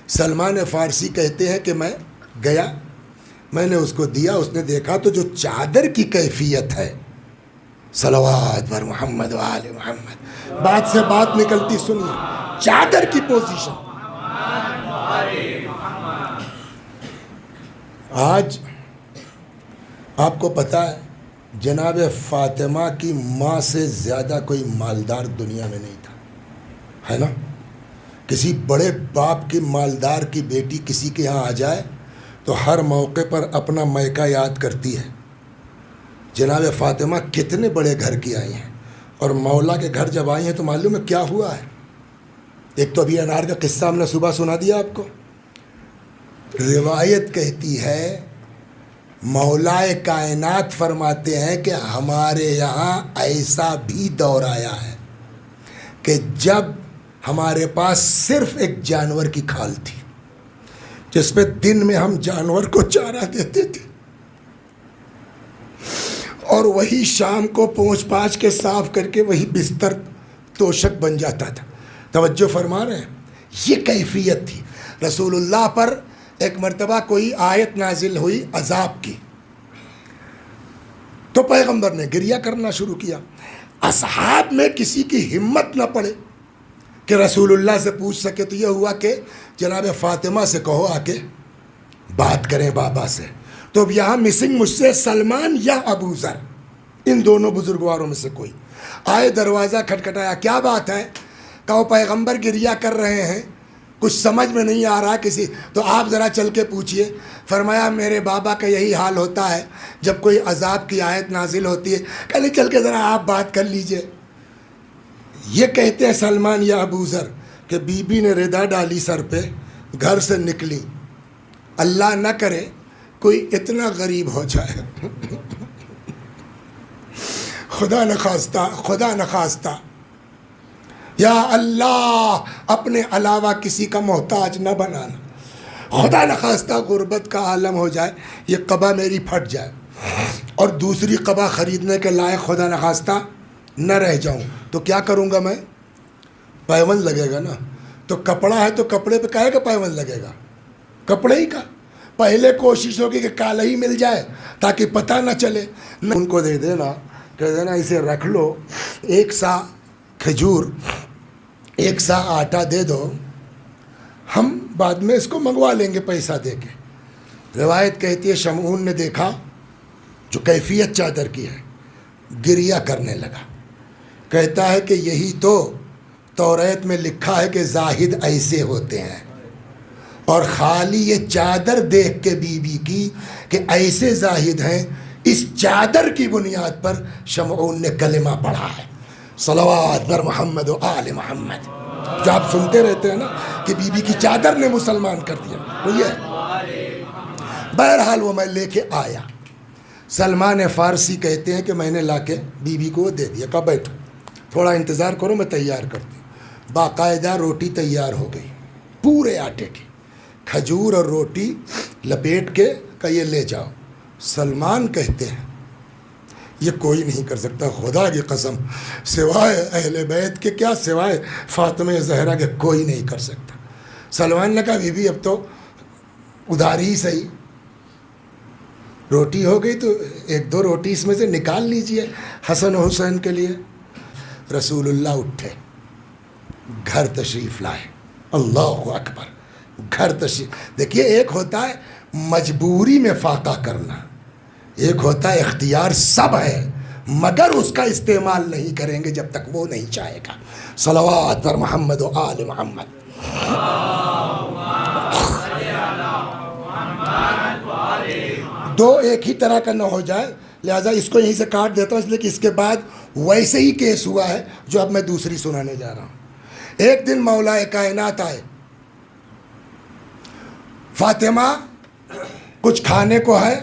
سلمان فارسی کہتے ہیں کہ میں گیا، میں نے اس کو دیا، اس نے دیکھا تو جو چادر کی کیفیت ہے، صلوات بر محمد و آل محمد، بات سے بات نکلتی سنیے، چادر کی پوزیشن۔ آج آپ کو پتہ ہے جناب فاطمہ کی ماں سے زیادہ کوئی مالدار دنیا میں نہیں تھا، ہے نا؟ کسی بڑے باپ کی مالدار کی بیٹی کسی کے یہاں آ جائے تو ہر موقع پر اپنا میکہ یاد کرتی ہے. جناب فاطمہ کتنے بڑے گھر کی آئی ہیں، اور مولا کے گھر جب آئی ہیں تو معلوم ہے کیا ہوا ہے. ایک تو ابھی انار کا قصہ ہم نے صبح سنا دیا آپ کو. روایت کہتی ہے مولا کائنات فرماتے ہیں کہ ہمارے یہاں ایسا بھی دور آیا ہے کہ جب ہمارے پاس صرف ایک جانور کی کھال تھی جس پہ دن میں ہم جانور کو چارہ دیتے تھے، اور وہی شام کو پونچھ پاچھ کے صاف کر کے وہی بستر توشک بن جاتا تھا. توجہ فرما رہے ہیں، یہ کیفیت تھی. رسول اللہ پر ایک مرتبہ کوئی آیت نازل ہوئی عذاب کی، تو پیغمبر نے گریہ کرنا شروع کیا. اصحاب میں کسی کی ہمت نہ پڑے کہ رسول اللہ سے پوچھ سکے، تو یہ ہوا کہ جناب فاطمہ سے کہو آ کے بات کریں بابا سے. تو اب یہاں مسنگ مجھ سے سلمان یا ابو ذر، ان دونوں بزرگواروں میں سے کوئی آئے. دروازہ کھٹکھٹایا، کیا بات ہے؟ کہو پیغمبر گریہ کر رہے ہیں، کچھ سمجھ میں نہیں آ رہا کسی، تو آپ ذرا چل کے پوچھئے. فرمایا میرے بابا کا یہی حال ہوتا ہے جب کوئی عذاب کی آیت نازل ہوتی ہے. کہنے چل کے ذرا آپ بات کر لیجئے. یہ کہتے ہیں سلمان یا ابو ذر کہ بی بی نے ردا ڈالی سر پہ، گھر سے نکلی. اللہ نہ کرے کوئی اتنا غریب ہو جائے، خدا نخواستہ، خدا نخواستہ. یا اللہ اپنے علاوہ کسی کا محتاج نہ بنانا. خدا نخواستہ غربت کا عالم ہو جائے، یہ قبا میری پھٹ جائے اور دوسری قبا خریدنے کے لائق خدا نخواستہ نہ رہ جاؤں، تو کیا کروں گا میں؟ پیوند لگے گا نا. تو کپڑا ہے تو کپڑے پہ کہے گا پیوند لگے گا، کپڑے ہی کا. پہلے کوشش ہوگی کہ کالا ہی مل جائے تاکہ پتہ نہ چلے. ان کو دے دینا، کہہ دینا اسے رکھ لو، ایک سا کھجور ایک سا آٹا دے دو، ہم بعد میں اس کو منگوا لیں گے پیسہ دے کے. روایت کہتی ہے شمعون نے دیکھا جو کیفیت چادر کی ہے، گریہ کرنے لگا. کہتا ہے کہ یہی تو توریت میں لکھا ہے کہ زاہد ایسے ہوتے ہیں، اور خالی یہ چادر دیکھ کے بی بی کی کہ ایسے زاہد ہیں، اس چادر کی بنیاد پر شمعون نے کلمہ پڑھا ہے، صلوات بر محمد و آل محمد. جو آپ سنتے رہتے ہیں نا کہ بی بی کی چادر نے مسلمان کر دیا، وہ یہ ہے. بہرحال وہ میں لے کے آیا. سلمان فارسی کہتے ہیں کہ میں نے لا کے بی بی کو وہ دے دیا، کہا بیٹھو تھوڑا انتظار کرو میں تیار کرتی ہوں. باقاعدہ روٹی تیار ہو گئی پورے آٹے کی، کھجور اور روٹی لپیٹ کے کہ یہ لے جاؤ. سلمان کہتے ہیں یہ کوئی نہیں کر سکتا، خدا کی قسم سوائے اہل بیت کے، کیا سوائے فاطمہ زہرا کے کوئی نہیں کر سکتا. سلمان نے کہا بی بی اب تو ادھار ہی صحیح، روٹی ہو گئی تو ایک دو روٹی اس میں سے نکال لیجئے حسن و حسین کے لیے. رسول اللہ اٹھے، گھر تشریف لائے. اللہ اکبر، گھر تشریف. دیکھیے ایک ہوتا ہے مجبوری میں فاقہ کرنا، ایک ہوتا ہے اختیار سب ہے مگر اس کا استعمال نہیں کریں گے جب تک وہ نہیں چاہے گا. صلوات پر محمد و آل محمد. دو ایک ہی طرح کا نہ ہو جائے، لہٰذا اس کو یہیں سے کاٹ دیتا ہوں، اس لیے کہ اس کے بعد ویسے ہی کیس ہوا ہے جو اب میں دوسری سنانے جا رہا ہوں. ایک دن مولا کائنات آئے، فاطمہ کچھ کھانے کو ہے،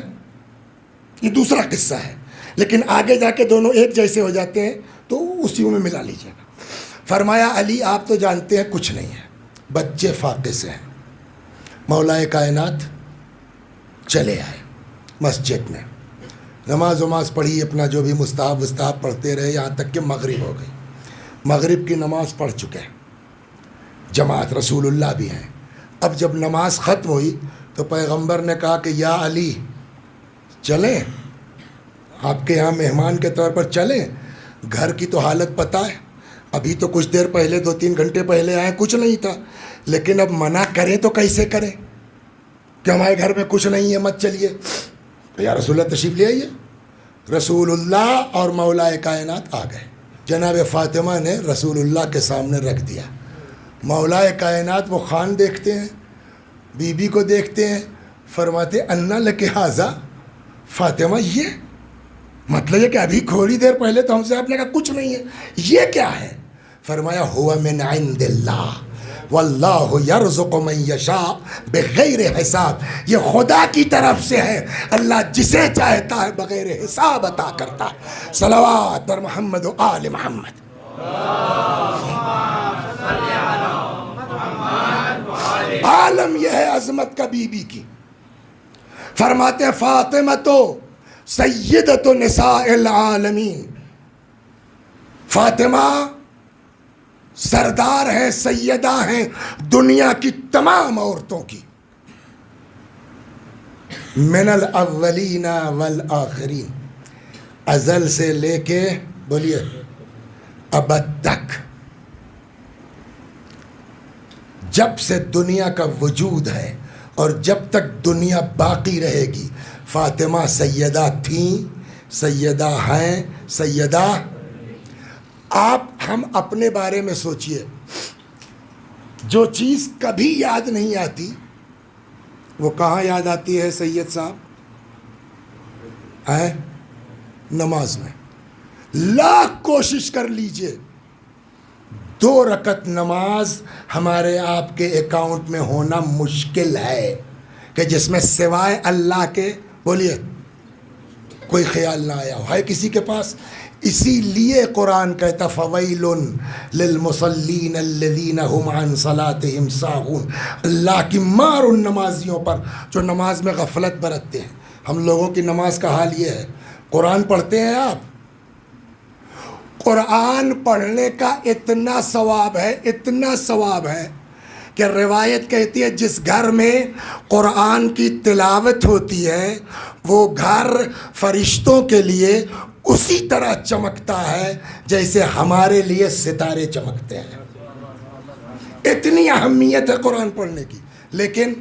یہ دوسرا قصہ ہے لیکن آگے جا کے دونوں ایک جیسے ہو جاتے ہیں تو اسی میں ملا لیجیے گا. فرمایا علی آپ تو جانتے ہیں کچھ نہیں ہے، بچے فاقے سے ہیں. مولا کائنات چلے آئے مسجد میں، نماز وماز پڑھی، اپنا جو بھی مستحب پڑھتے رہے یہاں تک کہ مغرب ہو گئی. مغرب کی نماز پڑھ چکے، جماعت رسول اللہ بھی ہیں. اب جب نماز ختم ہوئی تو پیغمبر نے کہا کہ یا علی چلیں، آپ کے یہاں مہمان کے طور پر چلیں. گھر کی تو حالت پتہ ہے، ابھی تو کچھ دیر پہلے 2-3 گھنٹے پہلے آئے کچھ نہیں تھا، لیکن اب منع کریں تو کیسے کریں کہ ہمارے گھر میں کچھ نہیں ہے مت چلیے. تو یا رسول اللہ تشریف لے آئیے. رسول اللہ اور مولا کائنات آ گئے. جناب فاطمہ نے رسول اللہ کے سامنے رکھ دیا. مولا کائنات وہ خان دیکھتے ہیں، بی بی کو دیکھتے ہیں، فرماتے انا لک ھذا، فاطمہ یہ مطلب یہ کہ ابھی تھوڑی دیر پہلے تو ہم سے آپ نے کہا کچھ نہیں ہے، یہ کیا ہے؟ فرمایا ہوا من عند اللہ واللہ یرزق من یشاء بغیر حساب، یہ خدا کی طرف سے ہے، اللہ جسے چاہتا ہے بغیر حساب عطا کرتا ہے۔ صلوات بر محمد و آل محمد۔ عالم یہ ہے عظمت کا بی بی کی۔ فرماتے ہیں فاطمہ تو سیدۃ نساء العالمین، فاطمہ سردار ہیں، سیدہ ہیں دنیا کی تمام عورتوں کی، من الاولین والآخرین، ازل سے لے کے بولیے ابد تک، جب سے دنیا کا وجود ہے اور جب تک دنیا باقی رہے گی فاطمہ سیدہ تھیں، سیدہ ہیں، سیدہ۔ آپ ہم اپنے بارے میں سوچئے، جو چیز کبھی یاد نہیں آتی وہ کہاں یاد آتی ہے سید صاحب؟ نماز میں۔ لاکھ کوشش کر لیجئے 2 رکعت نماز ہمارے آپ کے اکاؤنٹ میں ہونا مشکل ہے کہ جس میں سوائے اللہ کے بولیے کوئی خیال نہ آیا ہو، ہے کسی کے پاس؟ اسی لیے قرآن کہتا فویل للمصلین الذین هم عن صلاتهم ساہون، اللہ کی مار ان نمازیوں پر جو نماز میں غفلت برتتے ہیں۔ ہم لوگوں کی نماز کا حال یہ ہے، قرآن پڑھتے ہیں آپ، قرآن پڑھنے کا اتنا ثواب ہے، اتنا ثواب ہے کہ روایت کہتی ہے جس گھر میں قرآن کی تلاوت ہوتی ہے وہ گھر فرشتوں کے لیے اسی طرح چمکتا ہے جیسے ہمارے لیے ستارے چمکتے ہیں۔ اتنی اہمیت ہے قرآن پڑھنے کی۔ لیکن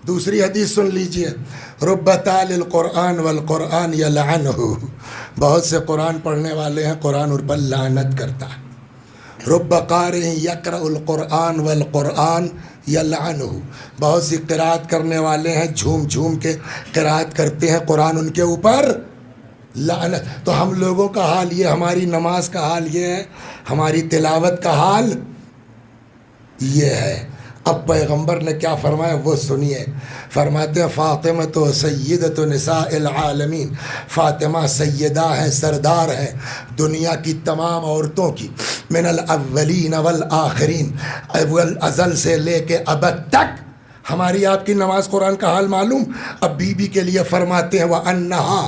دوسری حدیث سن لیجئے، رب تال القرآن والقرآن یلعنہ، بہت سے قرآن پڑھنے والے ہیں قرآن ان پر لعنت کرتا ہے۔ رب قارئ یقرأ القرآن والقرآن یلعنہ، بہت سی قرأت کرنے والے ہیں جھوم جھوم کے قرأت کرتے ہیں قرآن ان کے اوپر لعنت۔ تو ہم لوگوں کا حال یہ، ہماری نماز کا حال یہ ہے، ہماری تلاوت کا حال یہ ہے۔ اب پیغمبر نے کیا فرمایا وہ سنیے، فرماتے ہیں فاطمہ تو سیدۃ نساء العالمین، فاطمہ سیدہ ہیں، سردار ہیں دنیا کی تمام عورتوں کی، من الاولین والآخرین، اول ازل سے لے کے ابد تک۔ ہماری آپ کی نماز قرآن کا حال معلوم؟ اب بی بی کے لیے فرماتے ہیں وَأَنَّهَا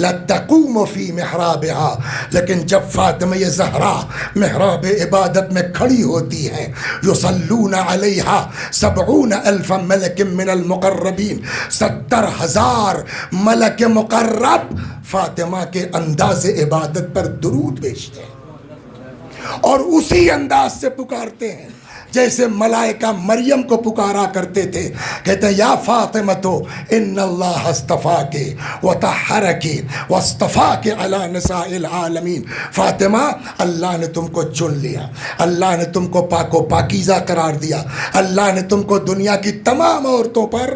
لَتَقُومُ فِي مِحْرَابِهَا، لیکن جب فاطمہ زہرا محراب عبادت میں کھڑی ہوتی ہیں، يُصَلُّونَ عَلَيْهَا 70,000 ملک من المقربین، 70,000 ملک مقرب فاطمہ کے انداز عبادت پر درود بھیجتے ہیں اور اسی انداز سے پکارتے ہیں جیسے ملائکہ مریم کو پکارا کرتے تھے، کہتے ہیں یا فاطمہ تو ان اللہ اصطفاکی وطہرکی واصطفاکی علی نساء العالمین، فاطمہ اللہ نے تم کو چن لیا، اللہ نے تم کو پاک و پاکیزہ قرار دیا، اللہ نے تم کو دنیا کی تمام عورتوں پر،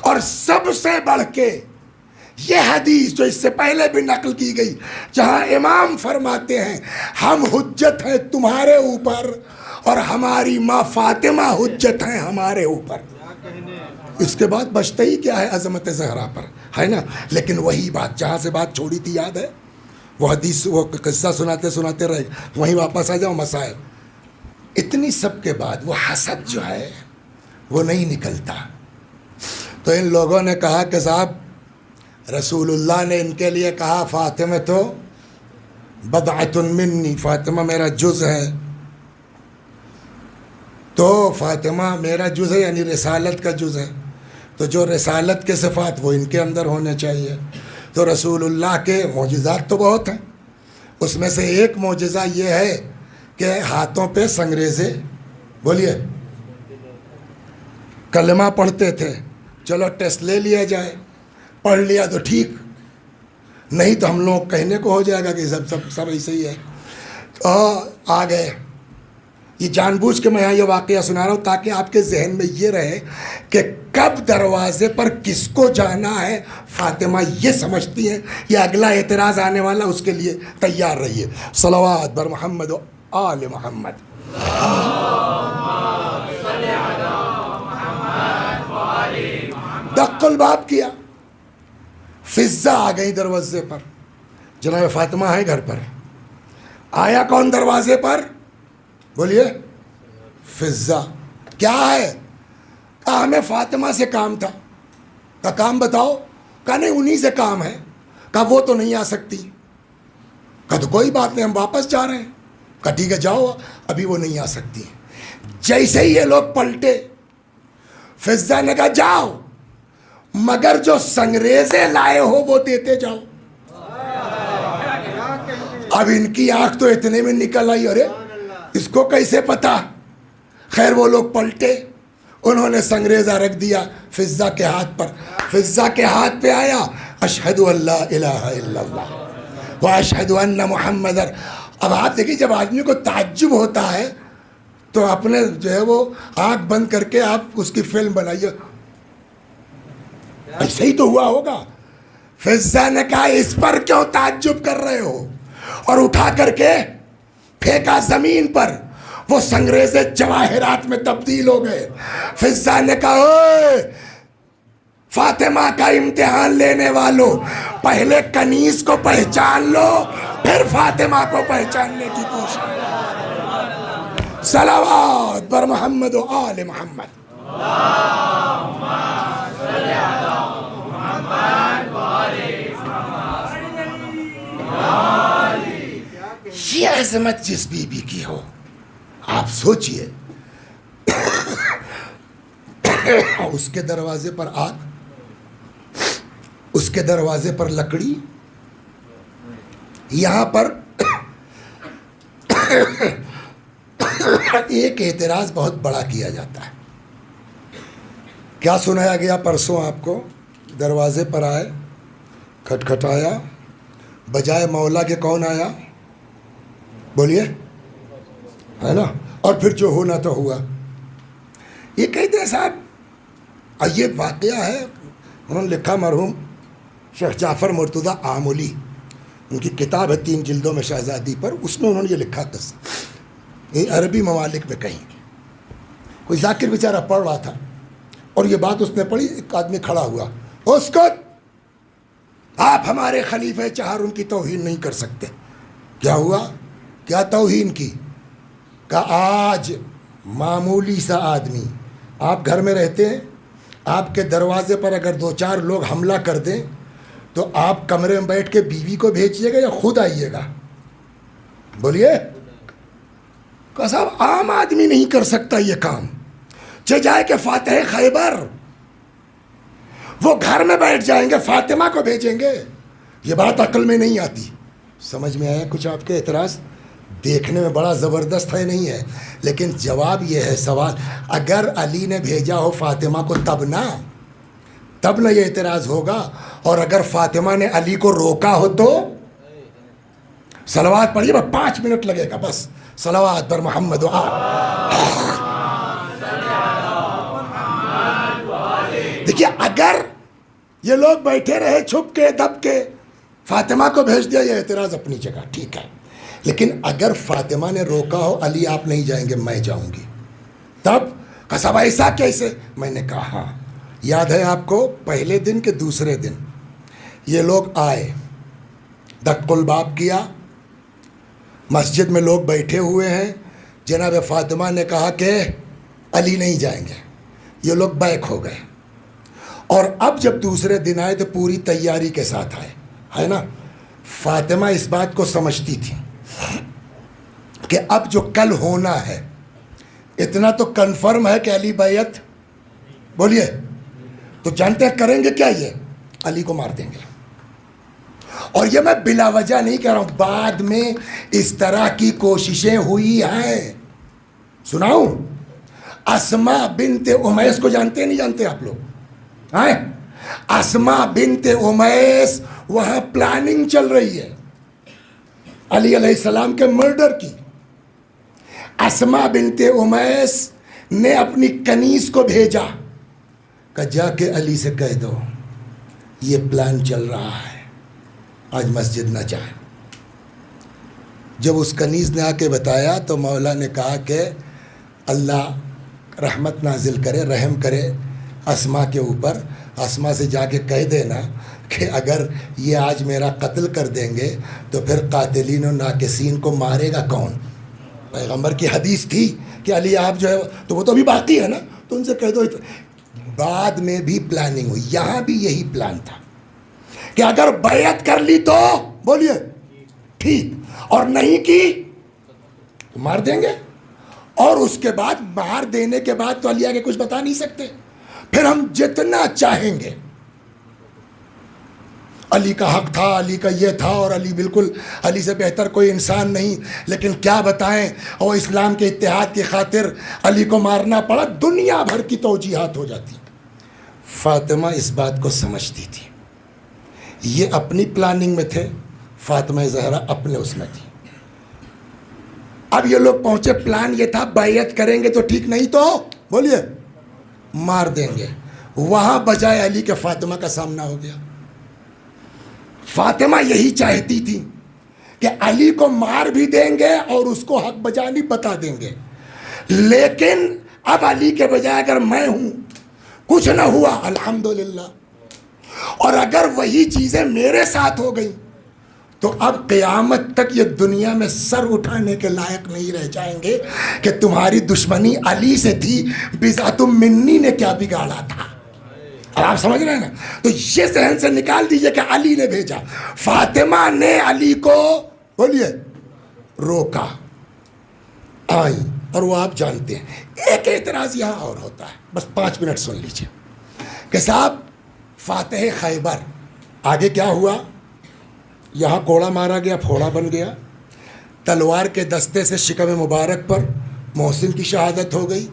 اور سب سے بڑھ کے یہ حدیث جو اس سے پہلے بھی نقل کی گئی جہاں امام فرماتے ہیں ہم حجت ہیں تمہارے اوپر اور ہماری ماں فاطمہ حجت ہیں ہمارے اوپر، اس کے بعد بچتا ہی کیا ہے عظمت زہرا پر، ہے نا؟ لیکن وہی بات جہاں سے بات چھوڑی تھی یاد ہے، وہ حدیث وہ قصہ سناتے سناتے رہے، وہیں واپس آ جاؤ مسائل۔ اتنی سب کے بعد وہ حسد جو ہے وہ نہیں نکلتا، تو ان لوگوں نے کہا کہ صاحب رسول اللہ نے ان کے لیے کہا فاطمہ تو بضعۃ منی، فاطمہ میرا جز ہے، تو فاطمہ میرا جز ہے یعنی رسالت کا جز ہے، تو جو رسالت کے صفات وہ ان کے اندر ہونے چاہیے۔ تو رسول اللہ کے معجزات تو بہت ہیں، اس میں سے ایک معجزہ یہ ہے کہ ہاتھوں پہ سنگریزے، بولیے کلمہ پڑھتے تھے، چلو ٹیسٹ لے لیا جائے، پڑھ لیا تو ٹھیک، نہیں تو ہم لوگ کہنے کو ہو جائے گا کہ سب ایسے ہی ہے۔ تو آ گئے یہ جان بوجھ کے میں یہاں یہ واقعہ سنا رہا ہوں تاکہ آپ کے ذہن میں یہ رہے کہ کب دروازے پر کس کو جانا ہے فاطمہ یہ سمجھتی ہیں. یہ اگلا اعتراض آنے والا اس کے لیے تیار رہیے. صلوات بر محمد و آل محمد. دق الباب کیا, فضہ آ گئی دروازے پر. جناب فاطمہ ہے گھر پر. آیا کون دروازے پر؟ بولیے. فضہ. کیا ہے؟ کہا ہمیں فاطمہ سے کام تھا. کہا کام بتاؤ. کہا نہیں انہی سے کام ہے. کہا وہ تو نہیں آ سکتی. کہا تو کوئی بات نہیں ہم واپس جا رہے ہیں. کہا ٹھیک ہے جاؤ, ابھی وہ نہیں آ سکتی. جیسے ہی یہ لوگ پلٹے فضہ نے کہا جاؤ مگر جو سنگریزے لائے ہو وہ دیتے جاؤ. اب ان کی آنکھ تو اتنے میں نکل آئی, ارے اس کو کیسے پتا. خیر وہ لوگ پلٹے, انہوں نے سنگریزہ رکھ دیا فضہ کے ہاتھ پر. فضہ کے ہاتھ پہ آیا اشہد ان لا الہ الا اللہ و اشہد ان محمد. اب آپ دیکھیں جب آدمی کو تعجب ہوتا ہے تو اپنے جو ہے وہ آنکھ بند کر کے آپ اس کی فلم بنائیے. ایسے ہی تو ہوا ہوگا. فضہ نے کہا اس پر کیوں تعجب کر رہے ہو, اور اٹھا کر کے پھینکا زمین پر. وہ سنگریزے جواہرات میں تبدیل ہو گئے. فضہ نے کہا اوے فاطمہ کا امتحان لینے والوں, پہلے کنیز کو پہچان لو پھر فاطمہ کو پہچاننے کی کوشش. صلوات بر محمد و آل محمد. یہ عظمت جس بی بی کی ہو آپ سوچئے, اس کے دروازے پر آگ, اس کے دروازے پر لکڑی, یہاں پر ایک اعتراض بہت بڑا کیا جاتا ہے. کیا سنایا گیا پرسوں آپ کو؟ دروازے پر آئے, کھٹکھٹایا, بجائے مولا کے کون آیا؟ بولیے, ہے نا. اور پھر جو ہونا تو ہوا. یہ کہتے ہیں صاحب یہ واقعہ ہے, انہوں نے لکھا مرحوم شیخ جعفر مرتضیٰ آملی, ان کی کتاب ہے 3 جلدوں میں شہزادی پر, اس میں انہوں نے یہ لکھا قصہ. یہ عربی ممالک میں کہیں کوئی ذاکر بیچارہ پڑھ رہا تھا اور یہ بات اس نے پڑھی. ایک آدمی کھڑا ہوا, اسکت, آپ ہمارے خلیفہ چہار ان کی توہین نہیں کر سکتے. کیا ہوا؟ کیا توہین کی؟ کہ آج معمولی سا آدمی, آپ گھر میں رہتے ہیں, آپ کے دروازے پر اگر 2-4 لوگ حملہ کر دیں تو آپ کمرے میں بیٹھ کے بیوی کو بھیجیے گا یا خود آئیے گا؟ بولیے. کہ صاحب عام آدمی نہیں کر سکتا یہ کام. جائے کہ فاتح خیبر وہ گھر میں بیٹھ جائیں گے, فاطمہ کو بھیجیں گے. یہ بات عقل میں نہیں آتی. سمجھ میں آیا کچھ آپ کے اعتراض؟ دیکھنے میں بڑا زبردست ہے نہیں ہے, لیکن جواب یہ ہے سوال, اگر علی نے بھیجا ہو فاطمہ کو تب نہ یہ اعتراض ہوگا, اور اگر فاطمہ نے علی کو روکا ہو تو. صلوات پڑھیے, 5 منٹ لگے گا بس. صلوات پر محمد و دیکھیے, اگر یہ لوگ بیٹھے رہے چھپ کے دب کے, فاطمہ کو بھیج دیا, یہ اعتراض اپنی جگہ ٹھیک ہے. لیکن اگر فاطمہ نے روکا ہو, علی آپ نہیں جائیں گے میں جاؤں گی, تب قصب ایسا کیسے؟ میں نے کہا ہاں یاد ہے آپ کو, پہلے دن کے دوسرے دن یہ لوگ آئے, دق الباب کیا, مسجد میں لوگ بیٹھے ہوئے ہیں. جناب فاطمہ نے کہا کہ علی نہیں جائیں گے. یہ لوگ بیک ہو گئے, اور اب جب دوسرے دن آئے تو پوری تیاری کے ساتھ آئے, ہے نا. فاطمہ اس بات کو سمجھتی تھی کہ اب جو کل ہونا ہے اتنا تو کنفرم ہے کہ علی بیعت, بولیے, تو جانتے ہیں کریں گے کیا؟ یہ علی کو مار دیں گے. اور یہ میں بلا وجہ نہیں کہہ رہا ہوں, بعد میں اس طرح کی کوششیں ہوئی ہیں. سناؤں؟ اسما بنت امیس کو جانتے نہیں جانتے آپ لوگ؟ اسما بنت امیس, وہاں پلاننگ چل رہی ہے علی علیہ السلام کے مرڈر کی. اسما بنت امیس نے اپنی کنیز کو بھیجا کہ جا کے علی سے کہہ دو یہ پلان چل رہا ہے، آج مسجد نہ جائے۔ جب اس کنیز نے آ کے بتایا تو مولا نے کہا کہ اللہ رحمت نازل کرے، رحم کرے اسما کے اوپر، اسما سے جا کے کہہ دینا کہ اگر یہ آج میرا قتل کر دیں گے تو پھر قاتلین و ناکسین کو مارے گا کون؟ پیغمبر کی حدیث تھی کہ علی آپ جو ہے تو وہ تو ابھی باقی ہے نا، تو ان سے کہہ دو۔ بعد میں بھی پلاننگ ہوئی، یہاں بھی یہی پلان تھا کہ اگر بیعت کر لی تو بولیے ٹھیک، اور نہیں کی تو مار دیں گے، اور اس کے بعد مار دینے کے بعد تو علی آگے کچھ بتا نہیں سکتے، پھر ہم جتنا چاہیں گے علی کا حق تھا، علی کا یہ تھا، اور علی بالکل علی سے بہتر کوئی انسان نہیں، لیکن کیا بتائیں، اور اسلام کے اتحاد کی خاطر علی کو مارنا پڑا، دنیا بھر کی توجیہات ہو جاتی۔ فاطمہ اس بات کو سمجھتی تھی، یہ اپنی پلاننگ میں تھے، فاطمہ زہرا اپنے اس میں تھی۔ اب یہ لوگ پہنچے، پلان یہ تھا بیعت کریں گے تو ٹھیک، نہیں تو بولیے مار دیں گے۔ وہاں بجائے علی کے فاطمہ کا سامنا ہو گیا۔ فاطمہ یہی چاہتی تھی کہ علی کو مار بھی دیں گے اور اس کو حق بجانی بتا دیں گے، لیکن اب علی کے بجائے اگر میں ہوں، کچھ نہ ہوا الحمدللہ، اور اگر وہی چیزیں میرے ساتھ ہو گئیں تو اب قیامت تک یہ دنیا میں سر اٹھانے کے لائق نہیں رہ جائیں گے کہ تمہاری دشمنی علی سے تھی، بذات منی نے کیا بگاڑا تھا۔ اب آپ سمجھ رہے ہیں نا؟ تو یہ ذہن سے نکال دیجئے کہ علی نے بھیجا۔ فاطمہ نے علی کو بولیے روکا، آئی، اور وہ آپ جانتے ہیں۔ ایک اعتراض یہاں اور ہوتا ہے، بس 5 منٹ سن لیجئے کہ صاحب فاتح خیبر، آگے کیا ہوا؟ یہاں کوڑا مارا گیا، پھوڑا بن گیا، تلوار کے دستے سے شکم مبارک پر محسن کی شہادت ہو گئی۔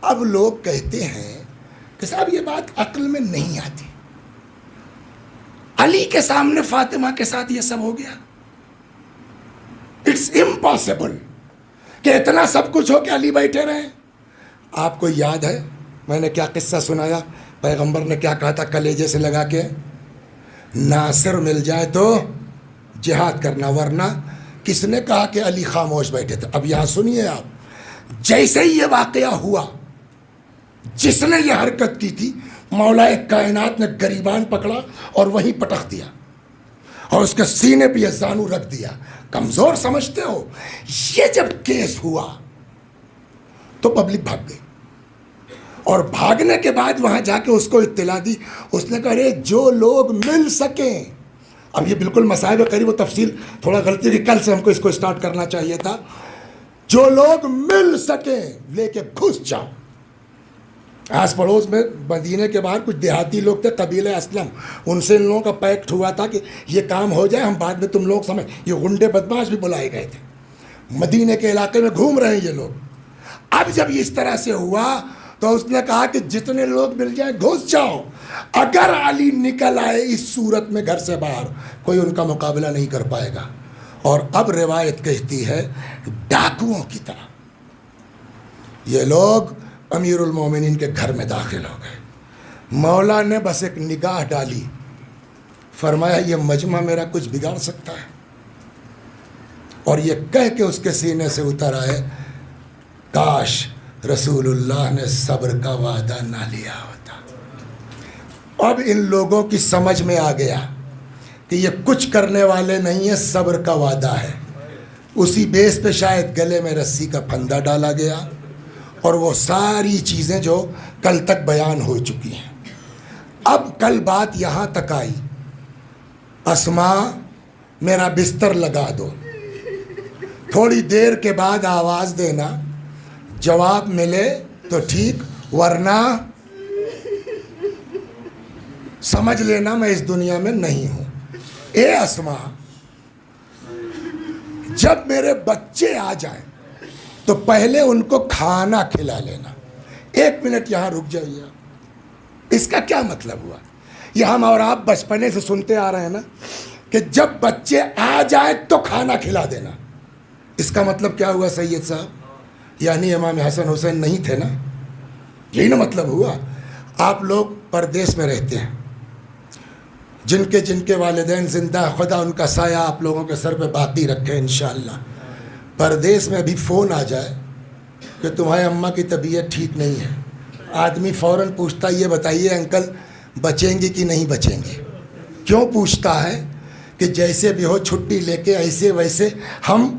اب لوگ کہتے ہیں کہ صاحب یہ بات عقل میں نہیں آتی، علی کے سامنے فاطمہ کے ساتھ یہ سب ہو گیا، اٹس امپاسبل کہ اتنا سب کچھ ہو کہ علی بیٹھے رہیں۔ آپ کو یاد ہے میں نے کیا قصہ سنایا؟ پیغمبر نے کیا کہا تھا کلیجے سے لگا کے؟ ناصر مل جائے تو جہاد کرنا، ورنہ کس نے کہا کہ علی خاموش بیٹھے تھے؟ اب یہاں سنیے آپ، جیسے ہی یہ واقعہ ہوا، جس نے یہ حرکت کی تھی مولا کائنات نے گریبان پکڑا اور وہیں پٹخ دیا، اور اس کے سینے پہ یہ زانو رکھ دیا۔ کمزور سمجھتے ہو؟ یہ جب کیس ہوا تو پبلک بھاگ گئی، اور بھاگنے کے بعد وہاں جا کے اس کو اطلاع دی، اس نے کہا رے جو لوگ مل سکیں، اب یہ بالکل مصائب قریب و تفصیل تھوڑا غلطی کہ کل سے ہم کو اس کو سٹارٹ کرنا چاہیے تھا، جو لوگ مل سکیں لے کے گھس جاؤ۔ آس پڑوس میں مدینے کے باہر کچھ دیہاتی لوگ تھے، قبیلہ اسلم، ان سے ان لوگوں کا پیکٹ ہوا تھا کہ یہ کام ہو جائے، ہم بعد میں تم لوگ سمجھ، یہ غنڈے بدماش بھی بلائے گئے تھے، مدینے کے علاقے میں گھوم رہے ہیں یہ لوگ۔ اب جب اس طرح سے ہوا تو اس نے کہا کہ جتنے لوگ مل جائیں گھس جاؤ، اگر علی نکل آئے اس صورت میں گھر سے باہر، کوئی ان کا مقابلہ نہیں کر پائے گا۔ اور اب روایت کہتی ہے ڈاکوؤں کی طرح یہ لوگ امیر المومنین کے گھر میں داخل ہو گئے۔ مولا نے بس ایک نگاہ ڈالی، فرمایا یہ مجمع میرا کچھ بگاڑ سکتا ہے؟ اور یہ کہہ کے اس کے سینے سے اتر آئے، کاش رسول اللہ نے صبر کا وعدہ نہ لیا ہوتا۔ اب ان لوگوں کی سمجھ میں آ گیا کہ یہ کچھ کرنے والے نہیں ہیں، صبر کا وعدہ ہے۔ اسی بیس پہ شاید گلے میں رسی کا پھندا ڈالا گیا، اور وہ ساری چیزیں جو کل تک بیان ہو چکی ہیں۔ اب کل بات یہاں تک آئی، اسما میرا بستر لگا دو، تھوڑی دیر کے بعد آواز دینا، جواب ملے تو ٹھیک، ورنہ سمجھ لینا میں اس دنیا میں نہیں ہوں۔ اے اسما، جب میرے بچے آ جائیں تو پہلے ان کو کھانا کھلا لینا۔ 1 منٹ یہاں رک جائیے۔ اس کا کیا مطلب ہوا؟ یہ ہم اور آپ بچپنے سے سنتے آ رہے ہیں نا کہ جب بچے آ جائیں تو کھانا کھلا دینا۔ اس کا مطلب کیا ہوا سید صاحب؟ یعنی امام حسن حسین نہیں تھے نا، یہی نا مطلب ہوا. آپ لوگ پردیس میں رہتے ہیں، جن کے والدین زندہ، خدا ان کا سایہ آپ لوگوں کے سر پہ باقی رکھے انشاءاللہ. پردیس میں ابھی فون آ جائے کہ تمہارے اماں کی طبیعت ٹھیک نہیں ہے، آدمی فوراً پوچھتا یہ بتائیے انکل بچیں گی کہ نہیں بچیں گے. کیوں پوچھتا ہے؟ کہ جیسے بھی ہو چھٹی لے کے ایسے ویسے ہم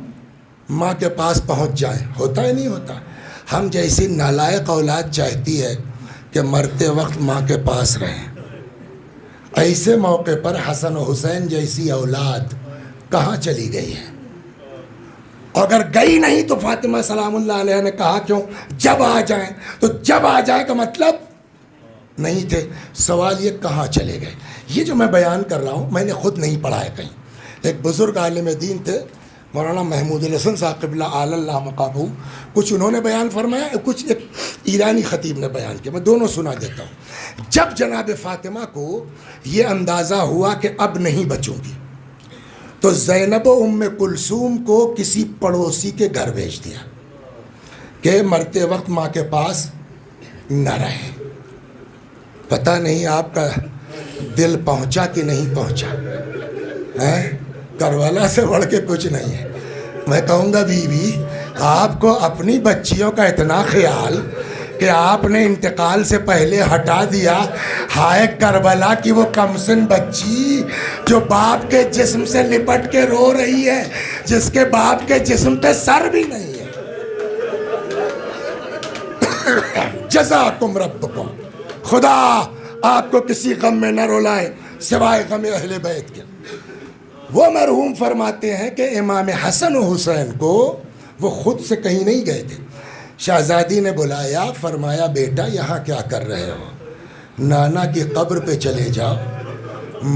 ماں کے پاس پہنچ جائیں. ہوتا ہے نہیں ہوتا؟ ہم جیسی نالائق اولاد چاہتی ہے کہ مرتے وقت ماں کے پاس رہیں. ایسے موقع پر حسن و حسین جیسی اولاد کہاں چلی گئی ہے؟ اگر گئی نہیں تو فاطمہ سلام اللہ علیہ نے کہا کیوں جب آ جائیں، تو جب آ جائے کا مطلب نہیں تھے. سوال یہ کہاں چلے گئے؟ یہ جو میں بیان کر رہا ہوں میں نے خود نہیں پڑھا ہے کہیں. ایک بزرگ عالم دین تھے مولانا محمود الحسن صاحب قبلہ اعلی اللہ مقامہ، کچھ انہوں نے بیان فرمایا، کچھ ایک ایرانی خطیب نے بیان کیا. میں دونوں سنا دیتا ہوں. جب جناب فاطمہ کو یہ اندازہ ہوا کہ اب نہیں بچوں گی، تو زینب و ام کلثوم کو کسی پڑوسی کے گھر بھیج دیا کہ مرتے وقت ماں کے پاس نہ رہے. پتہ نہیں آپ کا دل پہنچا کہ نہیں پہنچا. کربلا سے بڑھ کے کچھ نہیں ہے. میں کہوں گا بیوی آپ کو اپنی بچیوں کا اتنا خیال کہ آپ نے انتقال سے پہلے ہٹا دیا. ہائے کربلا کی وہ کمسن بچی جو باپ کے جسم سے لپٹ کے رو رہی ہے، جس کے باپ کے جسم پہ سر بھی نہیں ہے. جزاکم ربکم، خدا آپ کو کسی غم میں نہ رولائے سوائے غم اہل بیت کے. وہ مرحوم فرماتے ہیں کہ امام حسن و حسین کو وہ خود سے کہیں نہیں گئے تھے. شہزادی نے بلایا، فرمایا بیٹا یہاں کیا کر رہے ہو؟ نانا کی قبر پہ چلے جاؤ،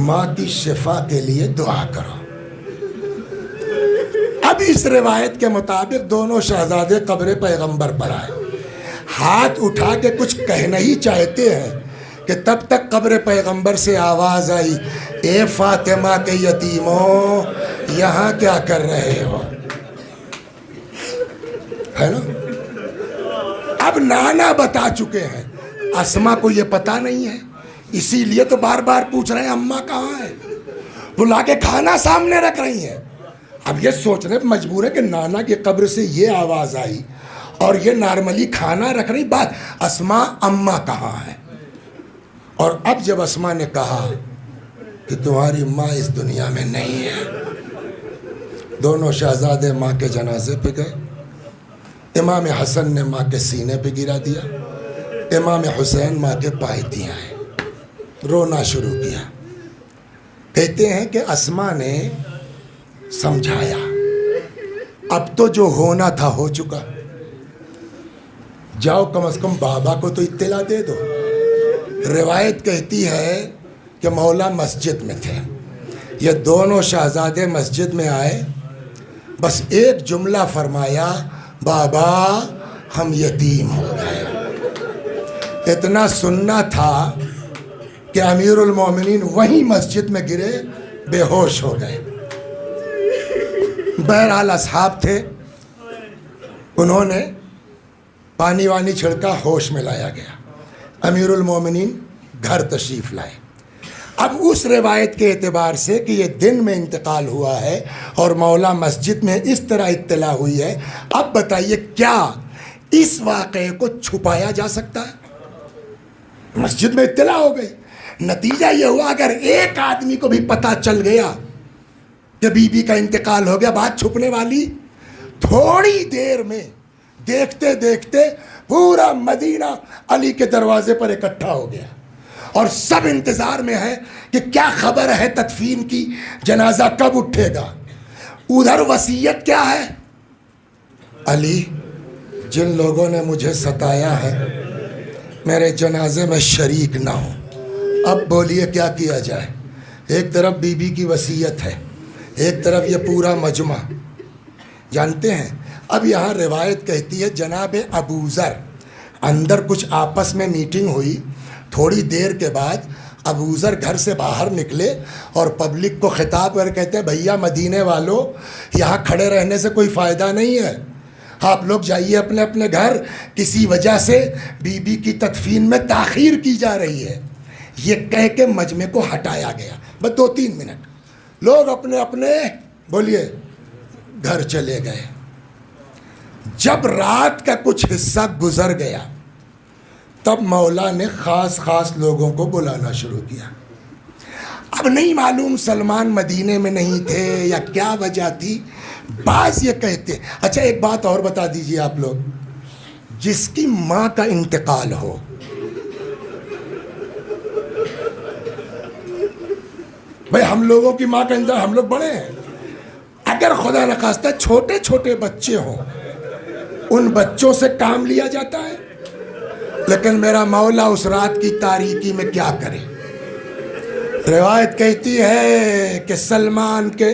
ماں کی شفا کے لیے دعا کرو. اب اس روایت کے مطابق دونوں شہزادے قبر پیغمبر پر آئے، ہاتھ اٹھا کے کچھ کہنا ہی چاہتے ہیں کہ تب تک قبر پیغمبر سے آواز آئی، اے فاطمہ کے یتیموں یہاں کیا کر رہے ہو؟ ہے نا؟ اب نانا بتا چکے ہیں، اسما کو یہ پتا نہیں ہے، اسی لیے تو بار بار پوچھ رہے ہیں اماں کہاں ہے. بلا کے کھانا سامنے رکھ رہی ہیں. اب یہ سوچنے پر مجبور ہے کہ نانا کی قبر سے یہ آواز آئی اور یہ نارملی کھانا رکھ رہی، بات اسما اماں کہاں ہے. اور اب جب اسما نے کہا کہ تمہاری ماں اس دنیا میں نہیں ہے، دونوں شہزادے ماں کے جنازے پہ گئے. امام حسن نے ماں کے سینے پہ گرا دیا، امام حسین ماں کے پائے دیا ہے، رونا شروع کیا. کہتے ہیں کہ اسما نے سمجھایا اب تو جو ہونا تھا ہو چکا، جاؤ کم از کم بابا کو تو اطلاع دے دو. روایت کہتی ہے کہ مولا مسجد میں تھے، یہ دونوں شہزادے مسجد میں آئے، بس ایک جملہ فرمایا، بابا ہم یتیم ہو گئے. اتنا سننا تھا کہ امیر المومنین وہیں مسجد میں گرے، بے ہوش ہو گئے. بہرحال اصحاب تھے، انہوں نے پانی وانی چھڑکا، ہوش میں لایا گیا. امیر المومنین گھر تشریف لائے. اب اس روایت کے اعتبار سے کہ یہ دن میں انتقال ہوا ہے اور مولا مسجد میں اس طرح اطلاع ہوئی ہے، اب بتائیے کیا اس واقعے کو چھپایا جا سکتا ہے؟ مسجد میں اطلاع ہو گئی، نتیجہ یہ ہوا اگر ایک آدمی کو بھی پتہ چل گیا کہ بی بی کا انتقال ہو گیا، بات چھپنے والی. تھوڑی دیر میں دیکھتے دیکھتے پورا مدینہ علی کے دروازے پر اکٹھا ہو گیا اور سب انتظار میں ہے کہ کیا خبر ہے تدفین کی، جنازہ کب اٹھے گا. ادھر وصیت کیا ہے؟ علی جن لوگوں نے مجھے ستایا ہے میرے جنازے میں شریک نہ ہو. اب بولیے کیا کیا جائے؟ ایک طرف بی بی کی وصیت ہے، ایک طرف یہ پورا مجمع. جانتے ہیں اب یہاں روایت کہتی ہے جناب ابو ذر اندر کچھ آپس میں میٹنگ ہوئی، تھوڑی دیر کے بعد ابو ذر گھر سے باہر نکلے اور پبلک کو خطاب کر کہتے ہیں بھیا مدینے والوں یہاں کھڑے رہنے سے کوئی فائدہ نہیں ہے، آپ لوگ جائیے اپنے اپنے گھر، کسی وجہ سے بی بی کی تدفین میں تاخیر کی جا رہی ہے، یہ کہہ کے مجمع کو ہٹایا گیا، بس 2-3 منٹ، لوگ اپنے اپنے بولیے گھر چلے گئے۔ جب رات کا کچھ حصہ گزر گیا تب مولا نے خاص خاص لوگوں کو بلانا شروع کیا۔ اب نہیں معلوم سلمان مدینے میں نہیں تھے یا کیا وجہ تھی، بعض یہ کہتے، اچھا ایک بات اور بتا دیجئے آپ لوگ، جس کی ماں کا انتقال ہو، بھئی ہم لوگوں کی ماں کا انتقال، ہم لوگ بڑے ہیں، اگر خدا نخواستہ چھوٹے چھوٹے بچے ہوں ان بچوں سے کام لیا جاتا ہے، لیکن میرا مولا اس رات کی تاریکی میں کیا کرے۔ روایت کہتی ہے کہ سلمان کے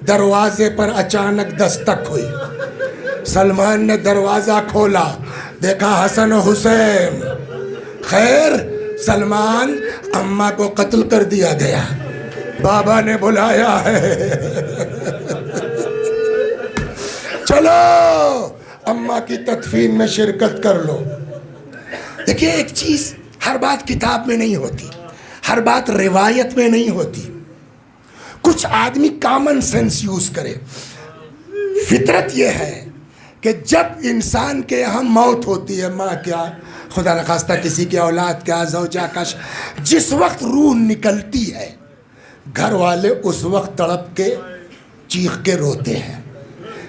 دروازے پر اچانک دستک ہوئی، سلمان نے دروازہ کھولا، دیکھا حسن و حسین۔ خیر سلمان، اماں کو قتل کر دیا گیا، بابا نے بلایا ہے، چلو اماں کی تدفین میں شرکت کر لو۔ دیکھیے ایک چیز، ہر بات کتاب میں نہیں ہوتی، ہر بات روایت میں نہیں ہوتی، کچھ آدمی کامن سینس یوز کرے۔ فطرت یہ ہے کہ جب انسان کے یہاں موت ہوتی ہے، ماں کیا خدا نخواستہ کسی کی اولاد کا، زوجہ کا، جس وقت روح نکلتی ہے گھر والے اس وقت تڑپ کے چیخ کے روتے ہیں،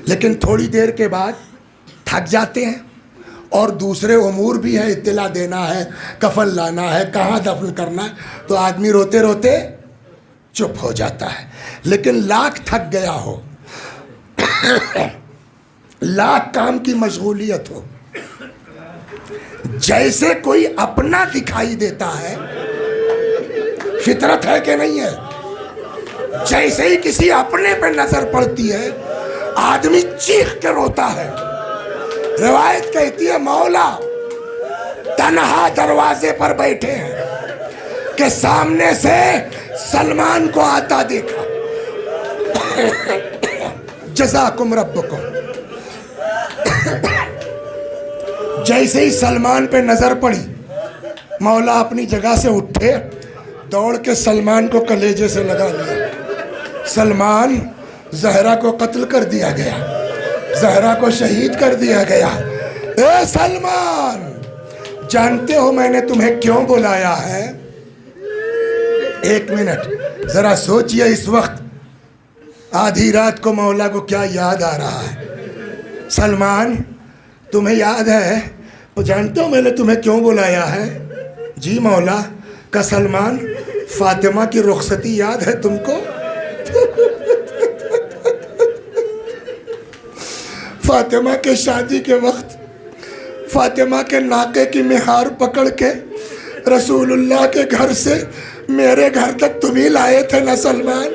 لیکن تھوڑی دیر کے بعد تھک جاتے ہیں اور دوسرے امور بھی ہے، اطلاع دینا ہے، کفن لانا ہے، کہاں دفن کرنا ہے، تو آدمی روتے روتے چپ ہو جاتا ہے۔ لیکن لاکھ تھک گیا ہو، لاکھ کام کی مشغولیت ہو، جیسے کوئی اپنا دکھائی دیتا ہے، فطرت ہے کہ نہیں ہے، جیسے ہی کسی اپنے پہ نظر پڑتی ہے آدمی چیخ کے روتا ہے۔ روایت کہتی ہے مولا تنہا دروازے پر بیٹھے ہیں کہ سامنے سے سلمان کو آتا دیکھا، جزاکم ربکم۔ جیسے ہی سلمان پہ نظر پڑی، مولا اپنی جگہ سے اٹھے، دوڑ کے سلمان کو کلیجے سے لگا لیا۔ سلمان، زہرا کو قتل کر دیا گیا، زہرا کو شہید کر دیا گیا۔ اے سلمان، جانتے ہو میں نے تمہیں کیوں بلایا ہے؟ ایک منٹ ذرا سوچئے، اس وقت آدھی رات کو مولا کو کیا یاد آ رہا ہے۔ سلمان، تمہیں یاد ہے، جانتے ہو میں نے تمہیں کیوں بلایا ہے؟ جی مولا۔ کا سلمان، فاطمہ کی رخصتی یاد ہے تم کو؟ فاطمہ کے شادی کے وقت فاطمہ کے ناکے کی مہار پکڑ کے رسول اللہ کے گھر سے میرے گھر تک تم ہی لائے تھے نا سلمان؟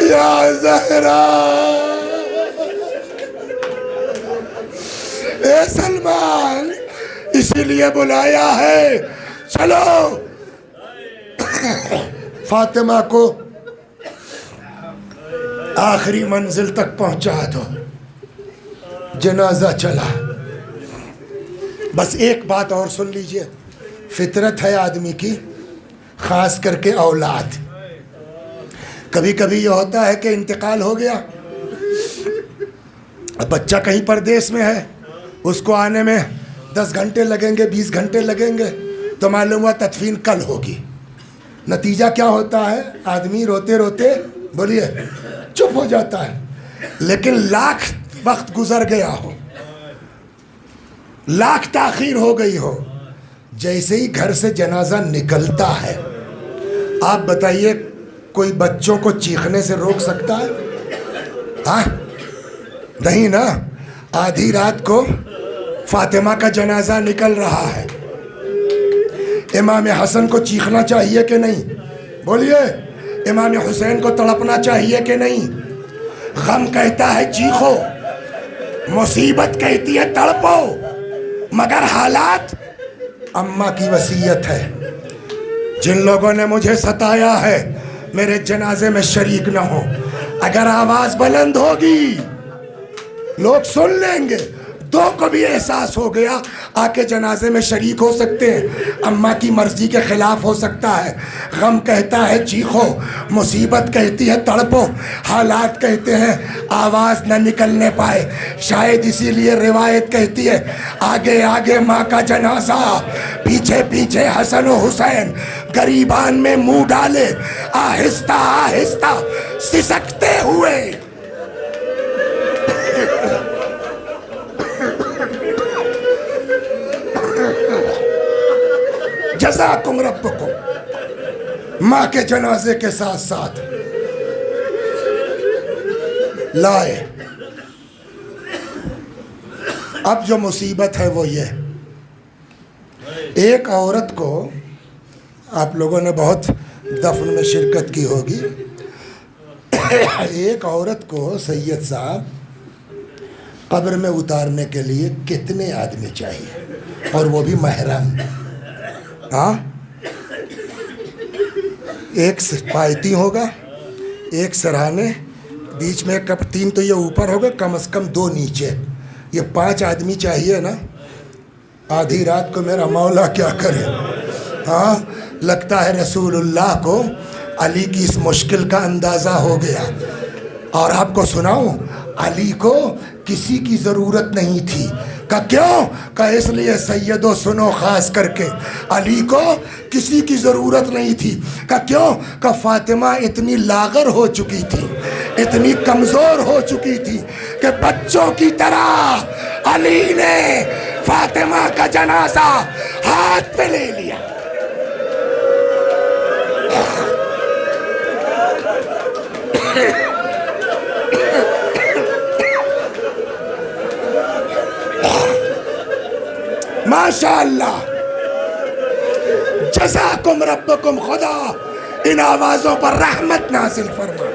یا زہرا، اے سلمان، اسی لیے بلایا ہے، چلو فاطمہ کو آخری منزل تک پہنچا دو۔ جنازہ چلا۔ بس ایک بات اور سن لیجئے، فطرت ہے آدمی کی، خاص کر کے اولاد، کبھی کبھی یہ ہوتا ہے کہ انتقال ہو گیا، اب بچہ کہیں پردیس میں ہے، اس کو آنے میں 10 گھنٹے لگیں گے، 20 گھنٹے لگیں گے، تو معلوم ہوا تدفین کل ہوگی۔ نتیجہ کیا ہوتا ہے؟ آدمی روتے روتے بولیے چپ ہو جاتا ہے۔ لیکن لاکھ وقت گزر گیا ہو، لاکھ تاخیر ہو گئی ہو، جیسے ہی گھر سے جنازہ نکلتا ہے، آپ بتائیے کوئی بچوں کو چیخنے سے روک سکتا ہے؟ ہاں نہیں نا۔ آدھی رات کو فاطمہ کا جنازہ نکل رہا ہے، امام حسن کو چیخنا چاہیے کہ نہیں؟ بولیے، امام حسین کو تڑپنا چاہیے کہ نہیں؟ غم کہتا ہے چیخو، مصیبت کہتی ہے تڑپو، مگر حالات، اماں کی وصیت ہے، جن لوگوں نے مجھے ستایا ہے میرے جنازے میں شریک نہ ہو. اگر آواز بلند ہوگی لوگ سن لیں گے. دو کو بھی احساس ہو گیا آ کے جنازے میں شریک ہو سکتے ہیں. اماں کی مرضی کے خلاف ہو سکتا ہے. غم کہتا ہے چیخو, مصیبت کہتی ہے تڑپو, حالات کہتے ہیں آواز نہ نکلنے پائے. شاید اسی لیے روایت کہتی ہے آگے آگے ماں کا جنازہ, پیچھے پیچھے حسن و حسین, گریبان میں منہ ڈالے آہستہ آہستہ سسکتے ہوئے. جزاکم ربکم. ماں کے جنازے کے ساتھ ساتھ لائے. اب جو مصیبت ہے وہ یہ, ایک عورت کو, آپ لوگوں نے بہت دفن میں شرکت کی ہوگی, ایک عورت کو سید صاحب قبر میں اتارنے کے لیے کتنے آدمی چاہیے, اور وہ بھی محرم. ہاں, ایک پائتی ہوگا, ایک سرہانے, بیچ میں ایک 3 تو یہ اوپر ہوگا, کم از کم 2 نیچے. یہ 5 آدمی چاہیے نا. آدھی رات کو میرا مولا کیا کرے. ہاں, لگتا ہے رسول اللہ کو علی کی اس مشکل کا اندازہ ہو گیا. اور آپ کو سناؤں, علی کو کسی کی ضرورت نہیں تھی. کہ کیوں؟ کہ اس لیے سیدو سنو, خاص کر کے علی کو کسی کی ضرورت نہیں تھی. کہ کیوں؟ کہ فاطمہ اتنی لاغر ہو چکی تھی, اتنی کمزور ہو چکی تھی کہ بچوں کی طرح علی نے فاطمہ کا جنازہ ہاتھ پہ لے لیا. ماشاءاللہ, جزاکم ربکم. خدا ان آوازوں پر رحمت نازل فرما.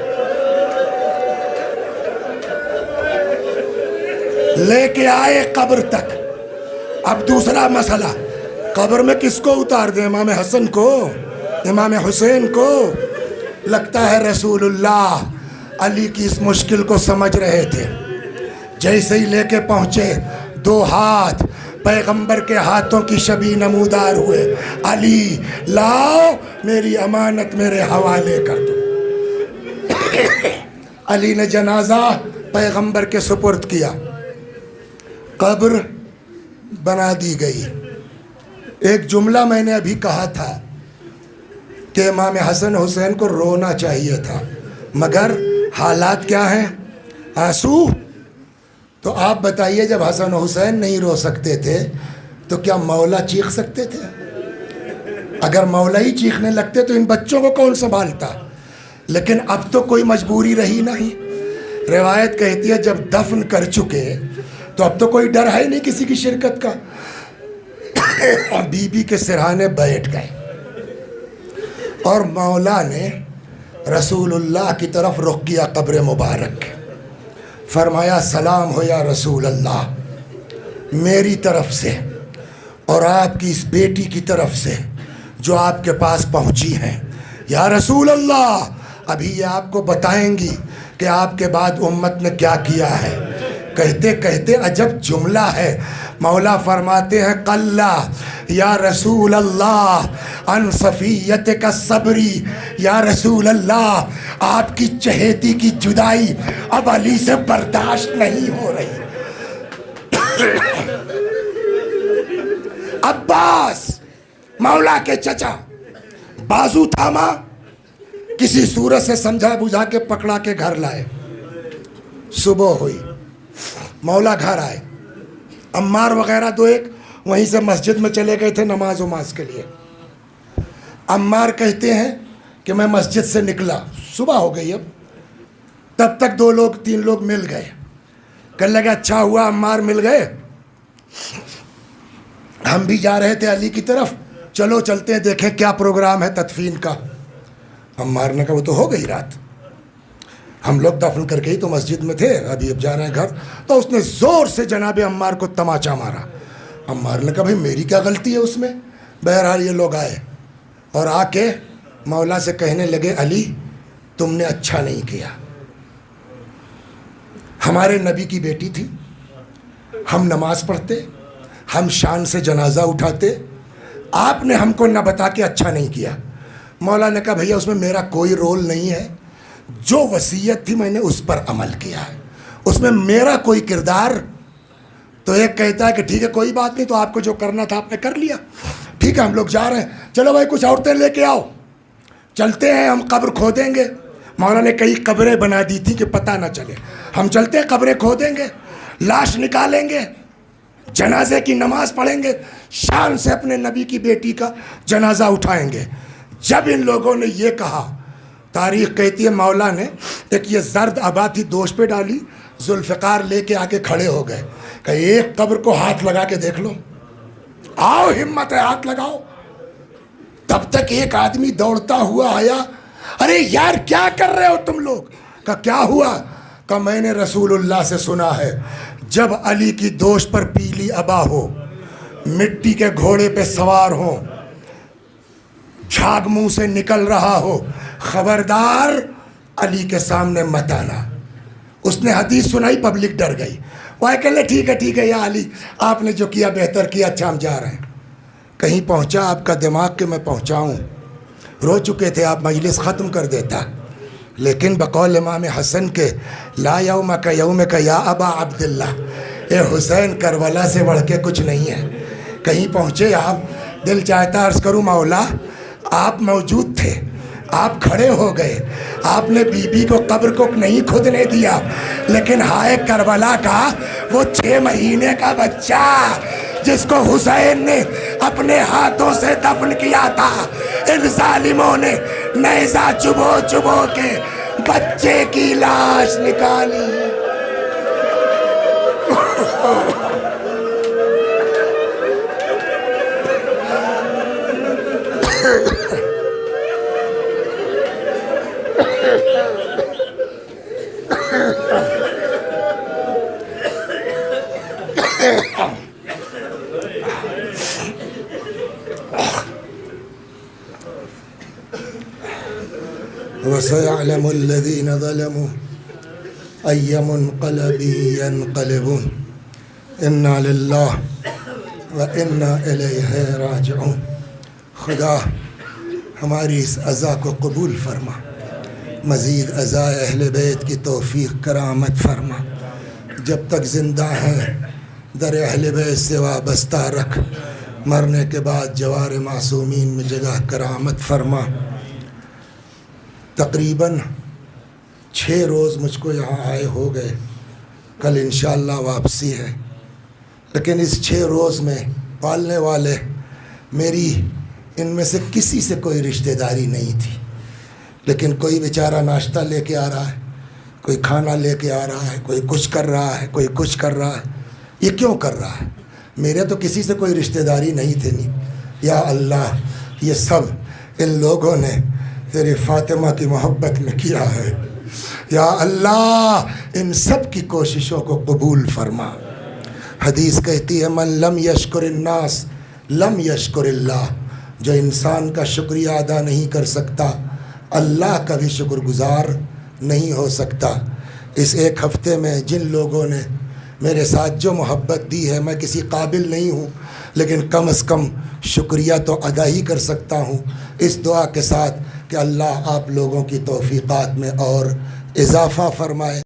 لے کے آئے قبر تک. اب دوسرا مسئلہ, قبر میں کس کو اتار دیں؟ امام حسن کو, امام حسین کو؟ لگتا ہے رسول اللہ علی کی اس مشکل کو سمجھ رہے تھے. جیسے ہی لے کے پہنچے, 2 ہاتھ پیغمبر کے ہاتھوں کی شبیہ نمودار ہوئے. علی لاؤ, میری امانت میرے حوالے کر دو. علی نے جنازہ پیغمبر کے سپرد کیا. قبر بنا دی گئی. ایک جملہ میں نے ابھی کہا تھا کہ امام حسن حسین کو رونا چاہیے تھا, مگر حالات کیا ہیں؟ آنسو. تو آپ بتائیے, جب حسن حسین نہیں رو سکتے تھے تو کیا مولا چیخ سکتے تھے؟ اگر مولا ہی چیخنے لگتے تو ان بچوں کو کون سنبھالتا؟ لیکن اب تو کوئی مجبوری رہی نہیں. روایت کہتی ہے جب دفن کر چکے تو اب تو کوئی ڈر ہے نہیں کسی کی شرکت کا. بی بی کے سرہانے بیٹھ گئے اور مولا نے رسول اللہ کی طرف رخ کیا قبر مبارک. فرمایا سلام ہو یا رسول اللہ, میری طرف سے اور آپ کی اس بیٹی کی طرف سے جو آپ کے پاس پہنچی ہیں. یا رسول اللہ, ابھی یہ آپ کو بتائیں گی کہ آپ کے بعد امت نے کیا کیا ہے. کہتے کہتے عجب جملہ ہے. مولا فرماتے ہیں قلّا یا رسول اللہ ان صفیتک صبری. یا رسول اللہ, آپ کی چہیتی کی جدائی اب علی سے برداشت نہیں ہو رہی. عباس مولا کے چچا بازو تھاما, کسی صورت سے سمجھا بجھا کے پکڑا کے گھر لائے. صبح ہوئی, مولا گھر آئے. عمار وغیرہ 2 ایک وہیں سے مسجد میں چلے گئے تھے نماز کے لیے. عمار کہتے ہیں کہ میں مسجد سے نکلا, صبح ہو گئی اب, تب تک 2 لوگ 3 لوگ مل گئے. کہنے لگا اچھا ہوا عمار مل گئے, ہم بھی جا رہے تھے علی کی طرف, چلو چلتے ہیں دیکھیں کیا پروگرام ہے تدفین کا. عمار نے کہا وہ تو ہو گئی رات, ہم لوگ دفن کر کے ہی تو مسجد میں تھے, ابھی اب جا رہے ہیں گھر. تو اس نے زور سے جناب عمار کو تماچا مارا. عمار نے کہا بھائی میری کیا غلطی ہے اس میں. بہرحال یہ لوگ آئے اور آ کے مولا سے کہنے لگے علی تم نے اچھا نہیں کیا. ہمارے نبی کی بیٹی تھی, ہم نماز پڑھتے, ہم شان سے جنازہ اٹھاتے, آپ نے ہم کو نہ بتا کے اچھا نہیں کیا. مولا نے کہا بھیا اس میں میرا کوئی رول نہیں ہے, جو وصیت تھی میں نے اس پر عمل کیا ہے, اس میں میرا کوئی کردار. تو ایک کہتا ہے کہ ٹھیک ہے کوئی بات نہیں, تو آپ کو جو کرنا تھا آپ نے کر لیا, ٹھیک ہے ہم لوگ جا رہے ہیں, چلو بھائی کچھ عورتیں لے کے آؤ, چلتے ہیں ہم قبر کھودیں گے. مولا نے کئی قبریں بنا دی تھی کہ پتہ نہ چلے. ہم چلتے ہیں قبریں کھودیں گے, لاش نکالیں گے, جنازے کی نماز پڑھیں گے, شان سے اپنے نبی کی بیٹی کا جنازہ اٹھائیں گے. جب ان لوگوں نے یہ کہا, تاریخ کہتی ہے مولا نے ایک یہ زرد ابا تھی دوش پہ ڈالی, ذوالفقار لے کے آگے کھڑے ہو گئے کہ ایک قبر کو ہاتھ لگا کے دیکھ لو, آؤ ہمت ہے ہاتھ لگاؤ. تب تک ایک آدمی دوڑتا ہوا آیا, ارے یار کیا کر رہے ہو تم لوگ؟ کہ کیا ہوا؟ کہ میں نے رسول اللہ سے سنا ہے جب علی کی دوش پر پیلی ابا ہو, مٹی کے گھوڑے پہ سوار ہو, جھاگ منہ سے نکل رہا ہو, خبردار علی کے سامنے مت آنا. اس نے حدیث سنائی, پبلک ڈر گئی. وہ کہ لے ٹھیک ہے یا علی آپ نے جو کیا بہتر کیا, اچھا ہم جا رہے ہیں. کہیں پہنچا آپ کا دماغ کہ میں پہنچاؤں, رو چکے تھے آپ, مجلس ختم کر دیتا. لیکن بقول امام حسن کے لا یوم کا یوم کا یا ابا عبداللہ, اے حسین کربلا سے بڑھ کے کچھ نہیں ہے. کہیں پہنچے آپ, دل چاہتا عرض کروں مولا آپ موجود تھے, آپ کھڑے ہو گئے, آپ نے بی بی کو قبر کو نہیں کھودنے دیا, لیکن ہائے کربلا کا وہ 6 مہینے کا بچہ جس کو حسین نے اپنے ہاتھوں سے دفن کیا تھا, ان ظالموں نے نیزہ چبو چبو کے بچے کی لاش نکالی. وَسَيَعْلَمُ الَّذِينَ ظَلَمُوا أَيَّ مُنْقَلَبٍ يَنْقَلِبُونَ إِنَّا لِلَّهِ وَإِنَّا إِلَيْهِ رَاجِعُونَ. خدا ہماری اس عزا کو قبول فرما, مزید عزا اہل بیت کی توفیق کرامت فرما. جب تک زندہ ہیں در اہل بیت سے وابستہ رکھ, مرنے کے بعد جوار معصومین میں جگہ کرامت فرما. تقریباً 6 روز مجھ کو یہاں آئے ہو گئے, کل انشاءاللہ واپسی ہے. لیکن اس 6 روز میں پالنے والے میری ان میں سے کسی سے کوئی رشتہ داری نہیں تھی, لیکن کوئی بیچارہ ناشتہ لے کے آ رہا ہے, کوئی کھانا لے کے آ رہا ہے, کوئی کچھ کر رہا ہے, کوئی کچھ کر رہا ہے. یہ کیوں کر رہا ہے؟ میرے تو کسی سے کوئی رشتہ داری نہیں تھی. نہیں, یا اللہ یہ سب ان لوگوں نے تیری فاطمہ کی محبت میں کیا ہے. یا اللہ ان سب کی کوششوں کو قبول فرما. حدیث کہتی ہے من لم یشکر الناس لم یشکر اللہ, جو انسان کا شکریہ ادا نہیں کر سکتا اللہ کا بھی شکر گزار نہیں ہو سکتا. اس ایک ہفتے میں جن لوگوں نے میرے ساتھ جو محبت دی ہے, میں کسی قابل نہیں ہوں, لیکن کم از کم شکریہ تو ادا ہی کر سکتا ہوں, اس دعا کے ساتھ کہ اللہ آپ لوگوں کی توفیقات میں اور اضافہ فرمائے.